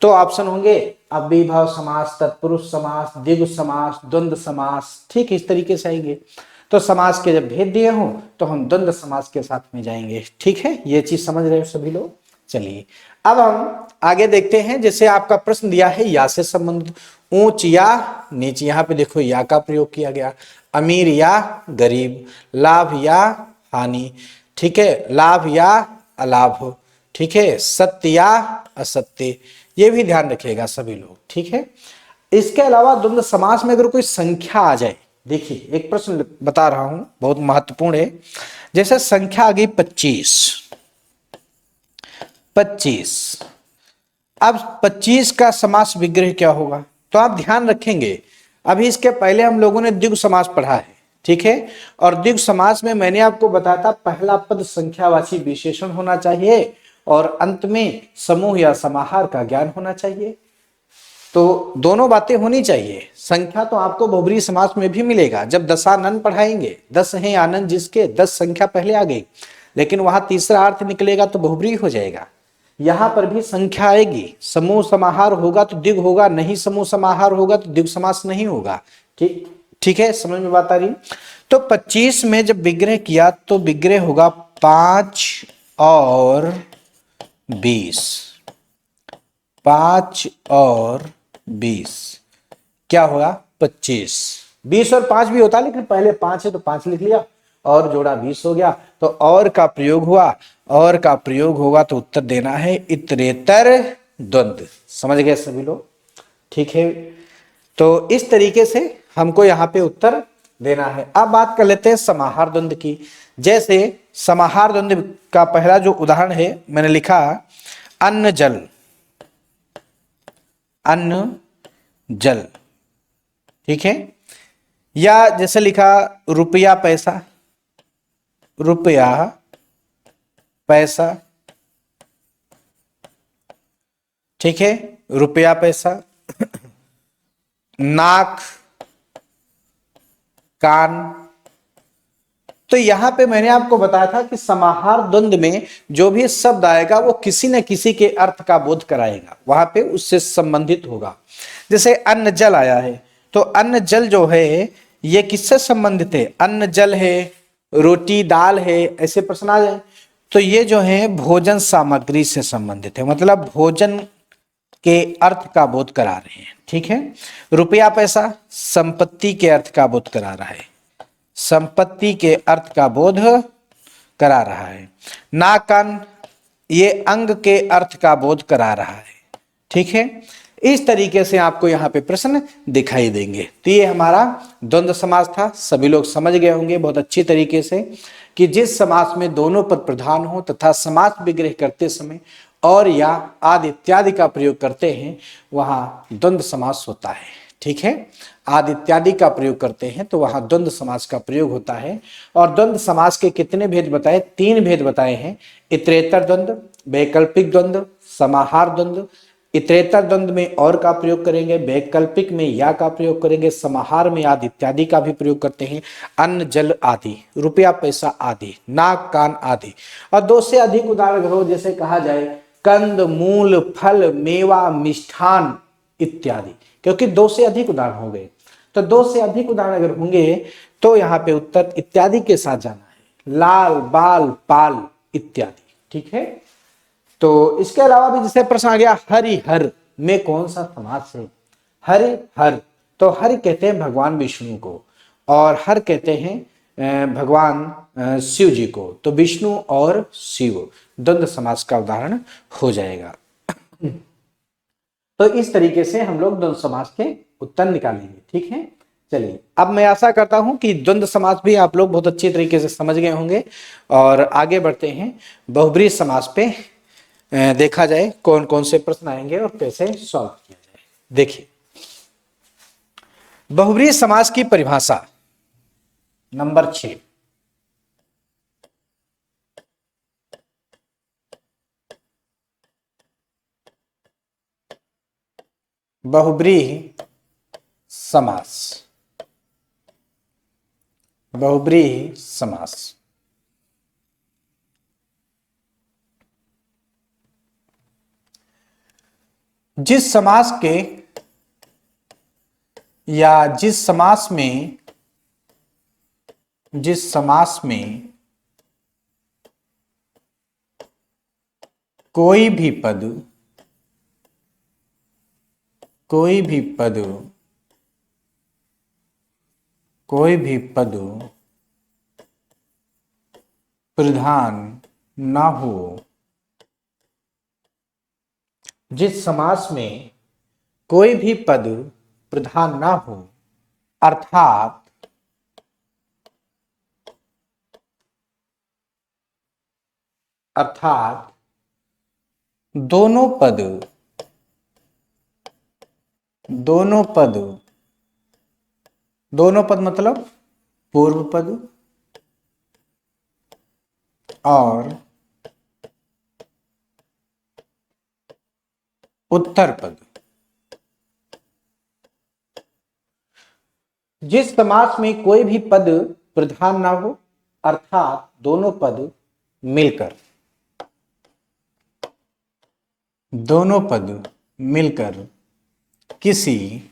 तो ऑप्शन होंगे अव्ययीभाव समास, तत्पुरुष समास, द्विगु समास, द्वंद्व समास। ठीक, इस तरीके से आएंगे। तो समास के जब भेद दिए हों तो हम द्वंद्व समास के साथ में जाएंगे। ठीक है, ये चीज समझ रहे हो सभी लोग। चलिए अब हम आगे देखते हैं। जैसे आपका प्रश्न दिया है या से संबंधित, ऊंच या नीच, यहाँ पे देखो या का प्रयोग किया गया, अमीर या गरीब, लाभ या हानि। ठीक है, लाभ या अलाभ। ठीक है, सत्य या असत्य, ये भी ध्यान रखिएगा सभी लोग। ठीक है, इसके अलावा द्वंद्व समास में अगर कोई संख्या आ जाए, देखिए एक प्रश्न बता रहा हूं बहुत महत्वपूर्ण है। जैसे संख्या आ गई 25, 25, अब 25 का समास विग्रह क्या होगा? तो आप ध्यान रखेंगे, अभी इसके पहले हम लोगों ने द्विगु समास पढ़ा है। ठीक है, और द्विगु समास में मैंने आपको बताया था पहला पद संख्यावाची विशेषण होना चाहिए और अंत में समूह या समाहार का ज्ञान होना चाहिए। तो दोनों बातें होनी चाहिए। संख्या तो आपको बहुब्रीहि समास में भी मिलेगा, जब दशानन पढ़ाएंगे, 10 हैं आनंद जिसके, 10 संख्या पहले आ गई, लेकिन वहां तीसरा अर्थ निकलेगा तो बहुब्रीहि हो जाएगा। यहां पर भी संख्या आएगी, समूह समाहार होगा तो द्विगु होगा, नहीं समूह समाहार होगा तो द्विगु समास नहीं होगा। ठीक, ठीक है, समझ में बात आ रही? तो 25 में जब विग्रह किया तो विग्रह होगा 5 और 20, 5 और 20 क्या होगा? 25। 20 और 5 भी होता है, लेकिन पहले 5 है तो 5 लिख लिया और जोड़ा 20 हो गया। तो और का प्रयोग हुआ, और का प्रयोग होगा तो उत्तर देना है इतरेतर द्वंद्व। समझ गए सभी लोग? ठीक है, तो इस तरीके से हमको यहाँ पे उत्तर देना है। अब बात कर लेते हैं समाहार द्वंद्व की। जैसे समाहार द्वंद्व का पहला जो उदाहरण है मैंने लिखा, अन्न जल, अन्न जल। ठीक है, या जैसे लिखा रुपया पैसा, रुपया पैसा। ठीक है, रुपया पैसा। नाक कान। तो यहां पे मैंने आपको बताया था कि समाहार द्वंद्व में जो भी शब्द आएगा वो किसी न किसी के अर्थ का बोध कराएगा, वहां पे उससे संबंधित होगा। जैसे अन्न जल आया है, तो अन्न जल जो है ये किससे संबंधित है? अन्न जल है, रोटी दाल है, ऐसे प्रश्न आ जाए तो ये जो है भोजन सामग्री से संबंधित है, मतलब भोजन के अर्थ का बोध करा रहे हैं। ठीक है, रुपया पैसा संपत्ति के अर्थ का बोध करा रहा है, संपत्ति के अर्थ का बोध करा रहा है। नाक कान ये अंग के अर्थ का बोध करा रहा है। ठीक है, इस तरीके से आपको यहाँ पे प्रश्न दिखाई देंगे। तो ये हमारा द्वंद्व समास था। सभी लोग समझ गए होंगे बहुत अच्छी तरीके से कि जिस समास में दोनों पद प्रधान हो तथा समास विग्रह करते समय और या आदि इत्यादि का प्रयोग करते हैं वहां द्वंद्व समास होता है। ठीक है, आदि इत्यादि का प्रयोग करते हैं तो वहां द्वंद्व समास का प्रयोग होता है। और द्वंद्व समास के कितने भेद बताए? 3 भेद बताए हैं, इतरेतर द्वंद्व, वैकल्पिक द्वंद्व, समाहार द्वंद्व। इतरेतर द्वंद्व में और का प्रयोग करेंगे, वैकल्पिक में या का प्रयोग करेंगे, समाहार में आदि इत्यादि का भी प्रयोग करते हैं, अन्न जल आदि, रुपया पैसा आदि, नाक कान आदि। और दो से अधिक उदाहरण हो, जैसे कहा जाए कंद मूल फल मेवा मिष्ठान इत्यादि, क्योंकि दो से अधिक उदाहरण हो गए। तो दो से अधिक उदाहरण अगर होंगे तो यहाँ पे उत्तर इत्यादि के साथ जाना है, लाल बाल पाल इत्यादि। ठीक है, तो इसके अलावा भी जैसे प्रश्न आ गया हरिहर में कौन सा समास है। हरिहर, तो हरि कहते हैं भगवान विष्णु को और हर कहते हैं भगवान शिव जी को। तो विष्णु और शिव द्वंद्व समास का उदाहरण हो जाएगा। तो इस तरीके से हम लोग द्वंद्व समास के उत्तर निकालेंगे। ठीक है, चलिए अब मैं आशा करता हूं कि द्वंद्व समास भी आप लोग बहुत अच्छी तरीके से समझ गए होंगे और आगे बढ़ते हैं बहुब्रीहि समास पे। देखा जाए कौन कौन से प्रश्न आएंगे और कैसे सॉल्व किया जाए। देखिए, बहुब्रीहि समास की परिभाषा नंबर 6। बहुब्रीहि समास, बहुब्रीहि समास जिस समास के या जिस समास में कोई भी पद प्रधान ना हो, जिस समास में कोई भी पद प्रधान ना हो, अर्थात दोनों पद मतलब पूर्व पद और उत्तर पद, जिस समास में कोई भी पद प्रधान ना हो अर्थात दोनों पद मिलकर किसी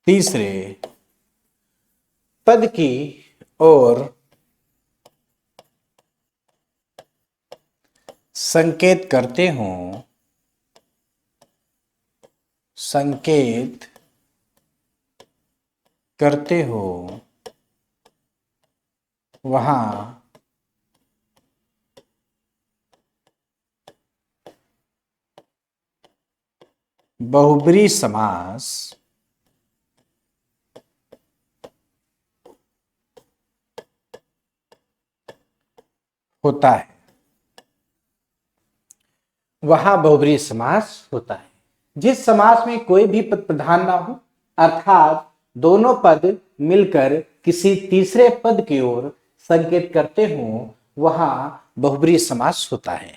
तीसरे पद की ओर संकेत करते हो वहां बहुब्रीहि समास होता है। जिस समास में कोई भी पद प्रधान ना हो अर्थात दोनों पद मिलकर किसी तीसरे पद की ओर संकेत करते हो वहां बहुब्रीहि समास होता है।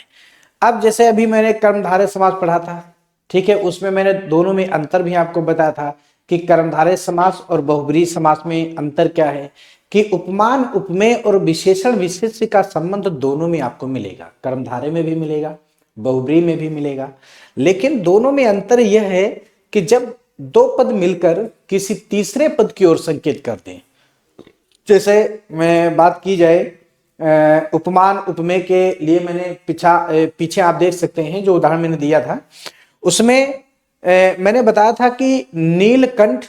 अब जैसे अभी मैंने कर्मधारय समास पढ़ा था, ठीक है, उसमें मैंने दोनों में अंतर भी आपको बताया था कि कर्मधारय समास और बहुब्रीहि समास में अंतर क्या है कि उपमान उपमेय और विशेषण विशेष्य का संबंध दोनों में आपको मिलेगा, कर्मधारय में भी मिलेगा, बहुब्रीहि में भी मिलेगा। लेकिन दोनों में अंतर यह है कि जब दो पद मिलकर किसी तीसरे पद की ओर संकेत करते हैं, जैसे मैं बात की जाए उपमान उपमेय के लिए मैंने पीछे आप देख सकते हैं जो उदाहरण मैंने दिया था उसमें मैंने बताया था कि नीलकंठ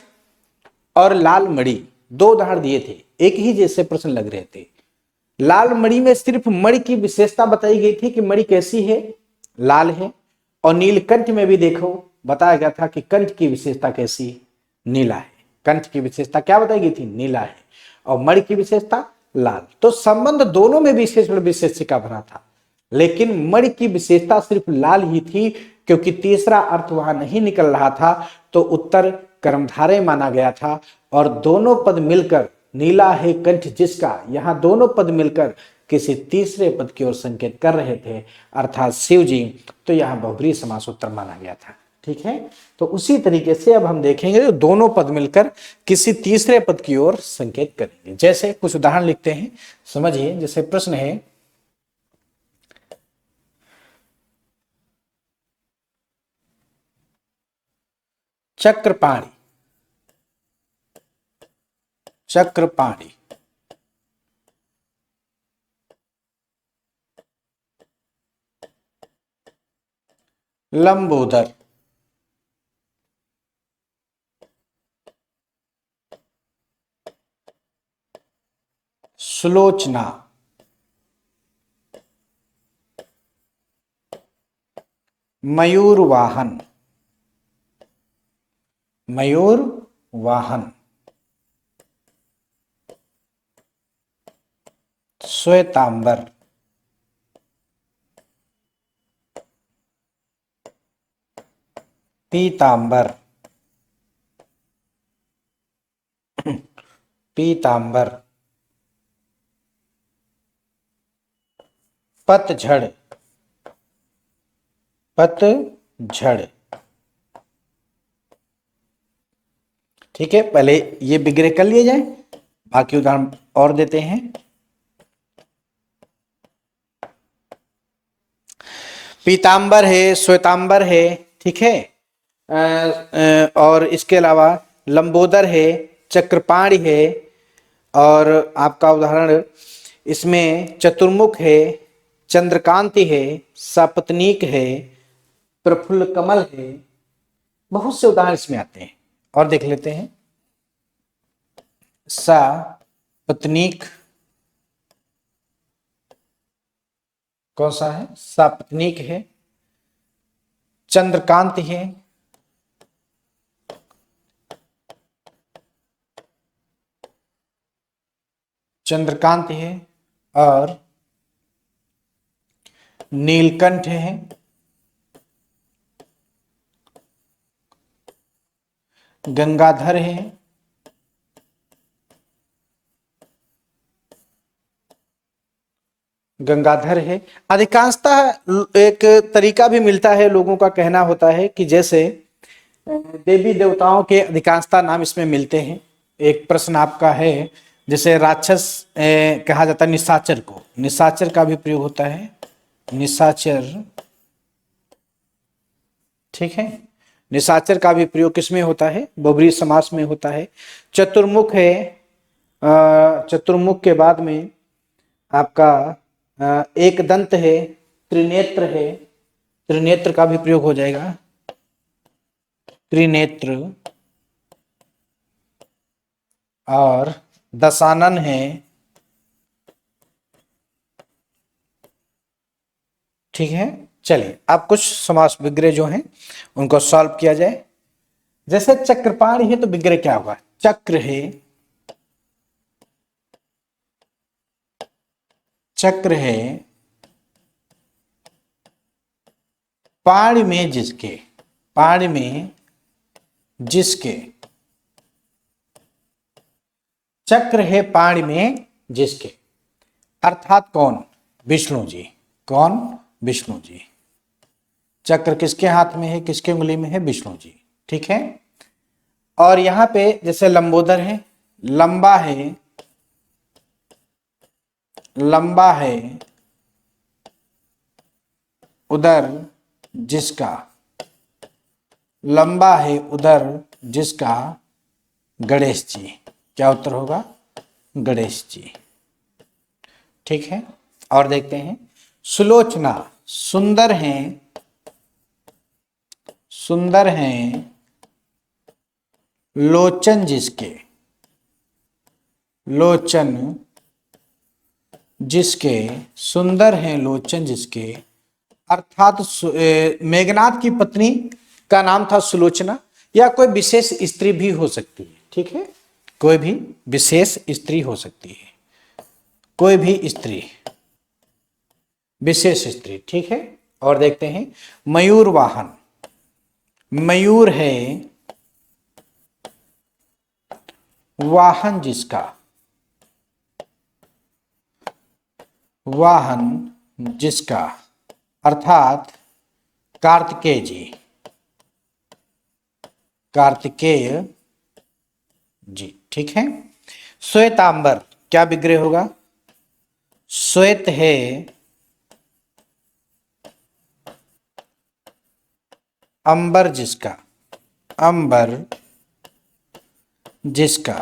और लाल मणि दो उदाहरण दिए थे, एक ही जैसे प्रश्न लग रहे थे। लाल मणि में सिर्फ मणि की विशेषता बताई गई थी कि मणि कैसी है, लाल है, और नीलकंठ में भी देखो बताया गया था कि कंठ की विशेषता कैसी, नीला है। कंठ की विशेषता क्या बताई गई थी, नीला है, और मणि की विशेषता लाल। तो संबंध दोनों में विशेषण विशेष्य का बना था, लेकिन मणि की विशेषता सिर्फ लाल ही थी क्योंकि तीसरा अर्थ वहां नहीं निकल रहा था, तो उत्तर कर्मधारय माना गया था और दोनों पद मिलकर नीला है कंठ जिसका, यहाँ दोनों पद मिलकर किसी तीसरे पद की ओर संकेत कर रहे थे, अर्थात शिव जी, तो यहाँ बहुब्रीहि समास उत्तर माना गया था। ठीक है, तो उसी तरीके से अब हम देखेंगे जो दोनों पद मिलकर किसी तीसरे पद की ओर संकेत करेंगे। जैसे कुछ उदाहरण लिखते हैं, समझिए। जैसे प्रश्न है, चक्रपाणि, चक्रपाणि, लंबोदर, सुलोचना, मयूर वाहन, मयूर वाहन, श्वेतांबर, पीतांबर, पीतांबर, पतझड़, पतझड़। ठीक है, पहले ये विग्रह कर लिए जाए, बाकी उदाहरण और देते हैं। पीतांबर है, श्वेतांबर है, ठीक है, और इसके अलावा लंबोदर है, चक्रपाणि है, और आपका उदाहरण इसमें चतुर्मुख है, चंद्रकांति है, सपत्नीक है, प्रफुल्ल कमल है। बहुत से उदाहरण इसमें आते हैं, और देख लेते हैं। सपत्नीक कौन सा है? सपत्नीक है, चंद्रकांत है, चंद्रकांत है, और नीलकंठ है, गंगाधर है, गंगाधर है। अधिकांशतः एक तरीका भी मिलता है, लोगों का कहना होता है कि जैसे देवी देवताओं के अधिकांशतः नाम इसमें मिलते हैं। एक प्रश्न आपका है, जैसे राक्षस कहा जाता है निशाचर को, निशाचर का भी प्रयोग होता है, निशाचर। ठीक है, निशाचर का भी प्रयोग किसमें होता है? बहुब्रीहि समास में होता है। चतुर्मुख है, चतुर्मुख के बाद में आपका एक दंत है, त्रिनेत्र है, त्रिनेत्र का भी प्रयोग हो जाएगा, त्रिनेत्र, और दशानन है। ठीक है, चलिए अब कुछ समास विग्रह जो हैं उनको सॉल्व किया जाए। जैसे चक्रपाणि है तो विग्रह क्या होगा? चक्र है, चक्र है, पाणि में जिसके, पाणि में जिसके, चक्र है पाणि में जिसके, अर्थात कौन? विष्णु जी। कौन? विष्णु जी। चक्र किसके हाथ में है, किसके उंगली में है? विष्णु जी। ठीक है, और यहां पे जैसे लंबोदर है, लंबा है, लंबा है उदर जिसका, लंबा है उदर जिसका, गणेश जी। क्या उत्तर होगा? गणेश जी। ठीक है, और देखते हैं। सुलोचना, सुंदर हैं, सुंदर हैं लोचन जिसके, लोचन जिसके, सुंदर हैं लोचन जिसके, अर्थात मेघनाथ की पत्नी का नाम था सुलोचना, या कोई विशेष स्त्री भी हो सकती है। ठीक है, कोई भी विशेष स्त्री हो सकती है, कोई भी स्त्री, विशेष स्त्री। ठीक है, और देखते हैं। मयूर वाहन, मयूर है वाहन जिसका, वाहन जिसका, अर्थात कार्तिकेय जी, कार्तिकेय जी। ठीक है। श्वेतांबर क्या विग्रह होगा? श्वेत है अंबर जिसका, अंबर जिसका।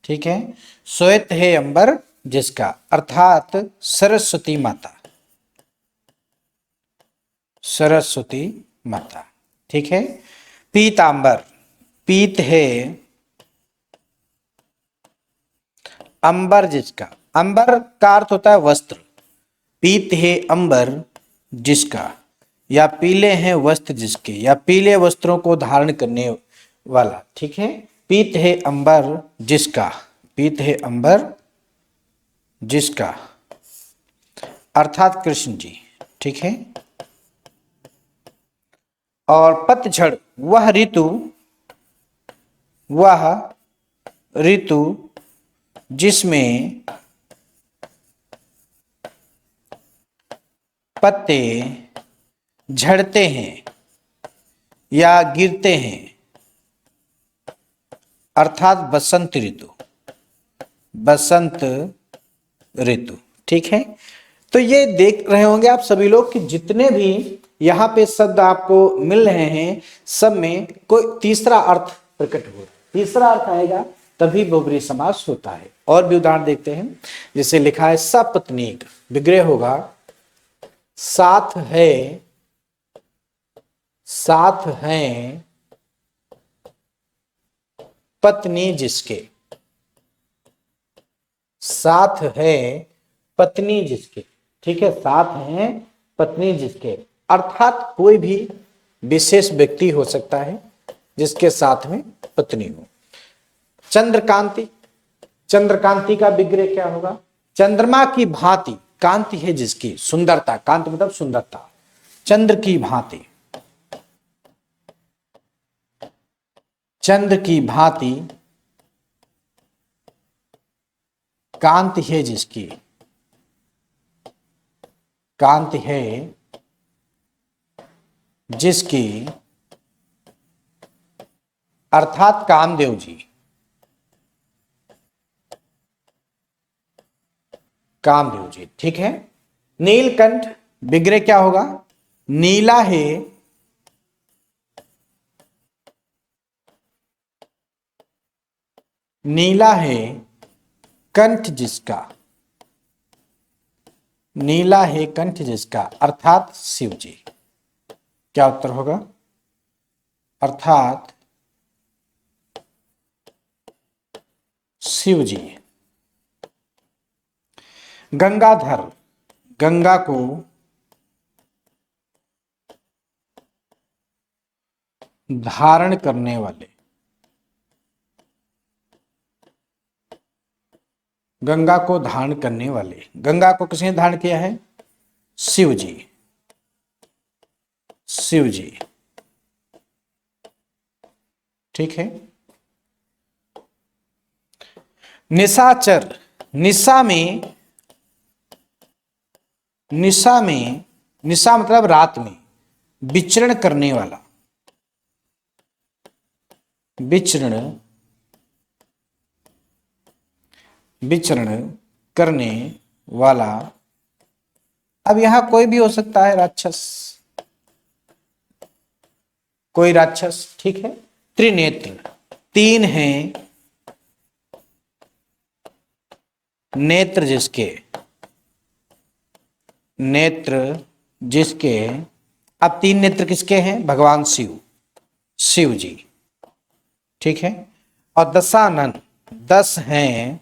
ठीक है। श्वेत है अंबर जिसका, अर्थात सरस्वती माता, सरस्वती माता। ठीक है। पीतांबर, पीत है अंबर जिसका, अंबर का अर्थ होता है वस्त्र। पीत है अंबर जिसका, या पीले हैं वस्त्र जिसके, या पीले वस्त्रों को धारण करने वाला। ठीक है। पीत है अंबर जिसका, पीत है अंबर जिसका, अर्थात कृष्ण जी। ठीक है। और पतझड़ वह ऋतु, वह ऋतु जिसमें पत्ते झड़ते हैं या गिरते हैं, अर्थात बसंत ऋतु, बसंत ऋतु। ठीक है। तो ये देख रहे होंगे आप सभी लोग कि जितने भी यहाँ पे शब्द आपको मिल रहे हैं सब में कोई तीसरा अर्थ प्रकट हो रहा है। तीसरा अर्थ आएगा तभी बहुब्रीहि समास होता है। और भी उदाहरण देखते हैं। जैसे लिखा है सपत्नीक, विग्रह होगा साथ है, साथ हैं पत्नी जिसके, साथ है पत्नी जिसके। ठीक है। साथ हैं पत्नी जिसके, अर्थात कोई भी विशेष व्यक्ति हो सकता है जिसके साथ में पत्नी हो। चंद्रकांति, चंद्रकांति का विग्रह क्या होगा? चंद्रमा की भांति, कांति है जिसकी, सुंदरता, कांति मतलब सुंदरता, चंद्र की भांति, चंद्र की भांति कांति है जिसकी, कांति है जिसकी, अर्थात कामदेव जी, कामदेव जी। ठीक है। नीलकंठ विग्रह क्या होगा? नीला है, नीला है कंठ जिसका, नीला है कंठ जिसका, अर्थात शिव जी। क्या उत्तर होगा? अर्थात शिव जी। गंगाधर, गंगा को धारण करने वाले, गंगा को धारण करने वाले, गंगा को किसने धारण किया है? शिव जी, शिव जी। ठीक है। निशाचर, निशा में, निशा में, निशा मतलब रात में विचरण करने वाला, विचरण, विचरण करने वाला। अब यहां कोई भी हो सकता है, राक्षस, कोई राक्षस। ठीक है। त्रिनेत्र, तीन हैं नेत्र जिसके, नेत्र जिसके। अब तीन नेत्र किसके हैं? भगवान शिव, शिव जी। ठीक है। और दशानन, 10 हैं,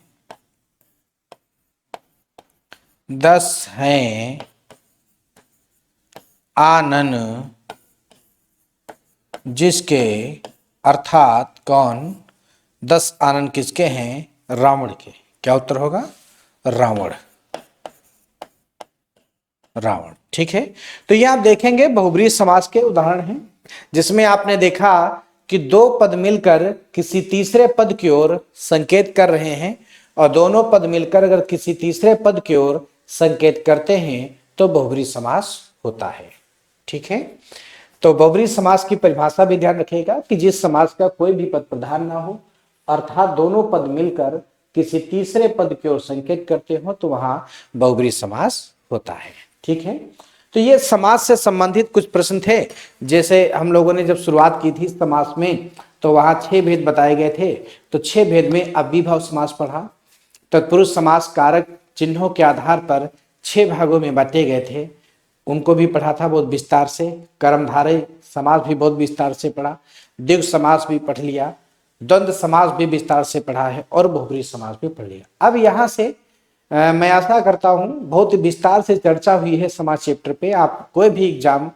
10 हैं आनन जिसके, अर्थात कौन? 10 आनन किसके हैं? रावण के। क्या उत्तर होगा? रावण, रावण। ठीक है। तो ये आप देखेंगे बहुब्रीहि समास के उदाहरण हैं जिसमें आपने देखा कि दो पद मिलकर किसी तीसरे पद की ओर संकेत कर रहे हैं और दोनों पद मिलकर अगर किसी तीसरे पद की ओर संकेत करते हैं तो बहुब्री समास होता है। ठीक है, तो बहुब्री समास की परिभाषा भी ध्यान रखिएगा कि जिस समास का कोई भी पद प्रधान ना हो, अर्थात दोनों पद मिलकर किसी तीसरे पद की ओर संकेत करते हो, तो वहां बहुब्री समास होता है। ठीक है, तो ये समास से संबंधित कुछ प्रश्न थे। जैसे हम लोगों ने जब शुरुआत की थी समास में, तो वहां 6 भेद बताए गए थे। तो 6 भेद में अव्ययीभाव समास पढ़ा, तत्पुरुष समास कारक चिन्हों के आधार पर 6 भागों में बांटे गए थे, उनको भी पढ़ा था बहुत विस्तार से। कर्मधारय समास भी बहुत विस्तार से पढ़ा, द्विगु समास भी पढ़ लिया, द्वंद्व समास भी विस्तार से पढ़ा है और बहुब्री समास भी पढ़ लिया। अब यहाँ से मैं आशा करता हूँ बहुत विस्तार से चर्चा हुई है समाज चैप्टर पे। आप कोई भी एग्जाम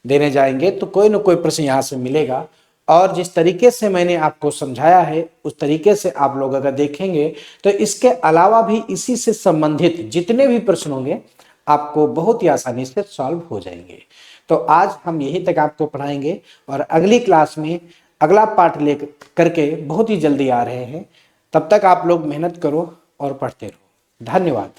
देने जाएंगे तो कोई ना कोई प्रश्न यहाँ से मिलेगा, और जिस तरीके से मैंने आपको समझाया है उस तरीके से आप लोग अगर देखेंगे तो इसके अलावा भी इसी से संबंधित जितने भी प्रश्न होंगे आपको बहुत ही आसानी से सॉल्व हो जाएंगे। तो आज हम यहीं तक आपको पढ़ाएंगे और अगली क्लास में अगला पार्ट ले करके बहुत ही जल्दी आ रहे हैं। तब तक आप लोग मेहनत करो और पढ़ते रहो। धन्यवाद।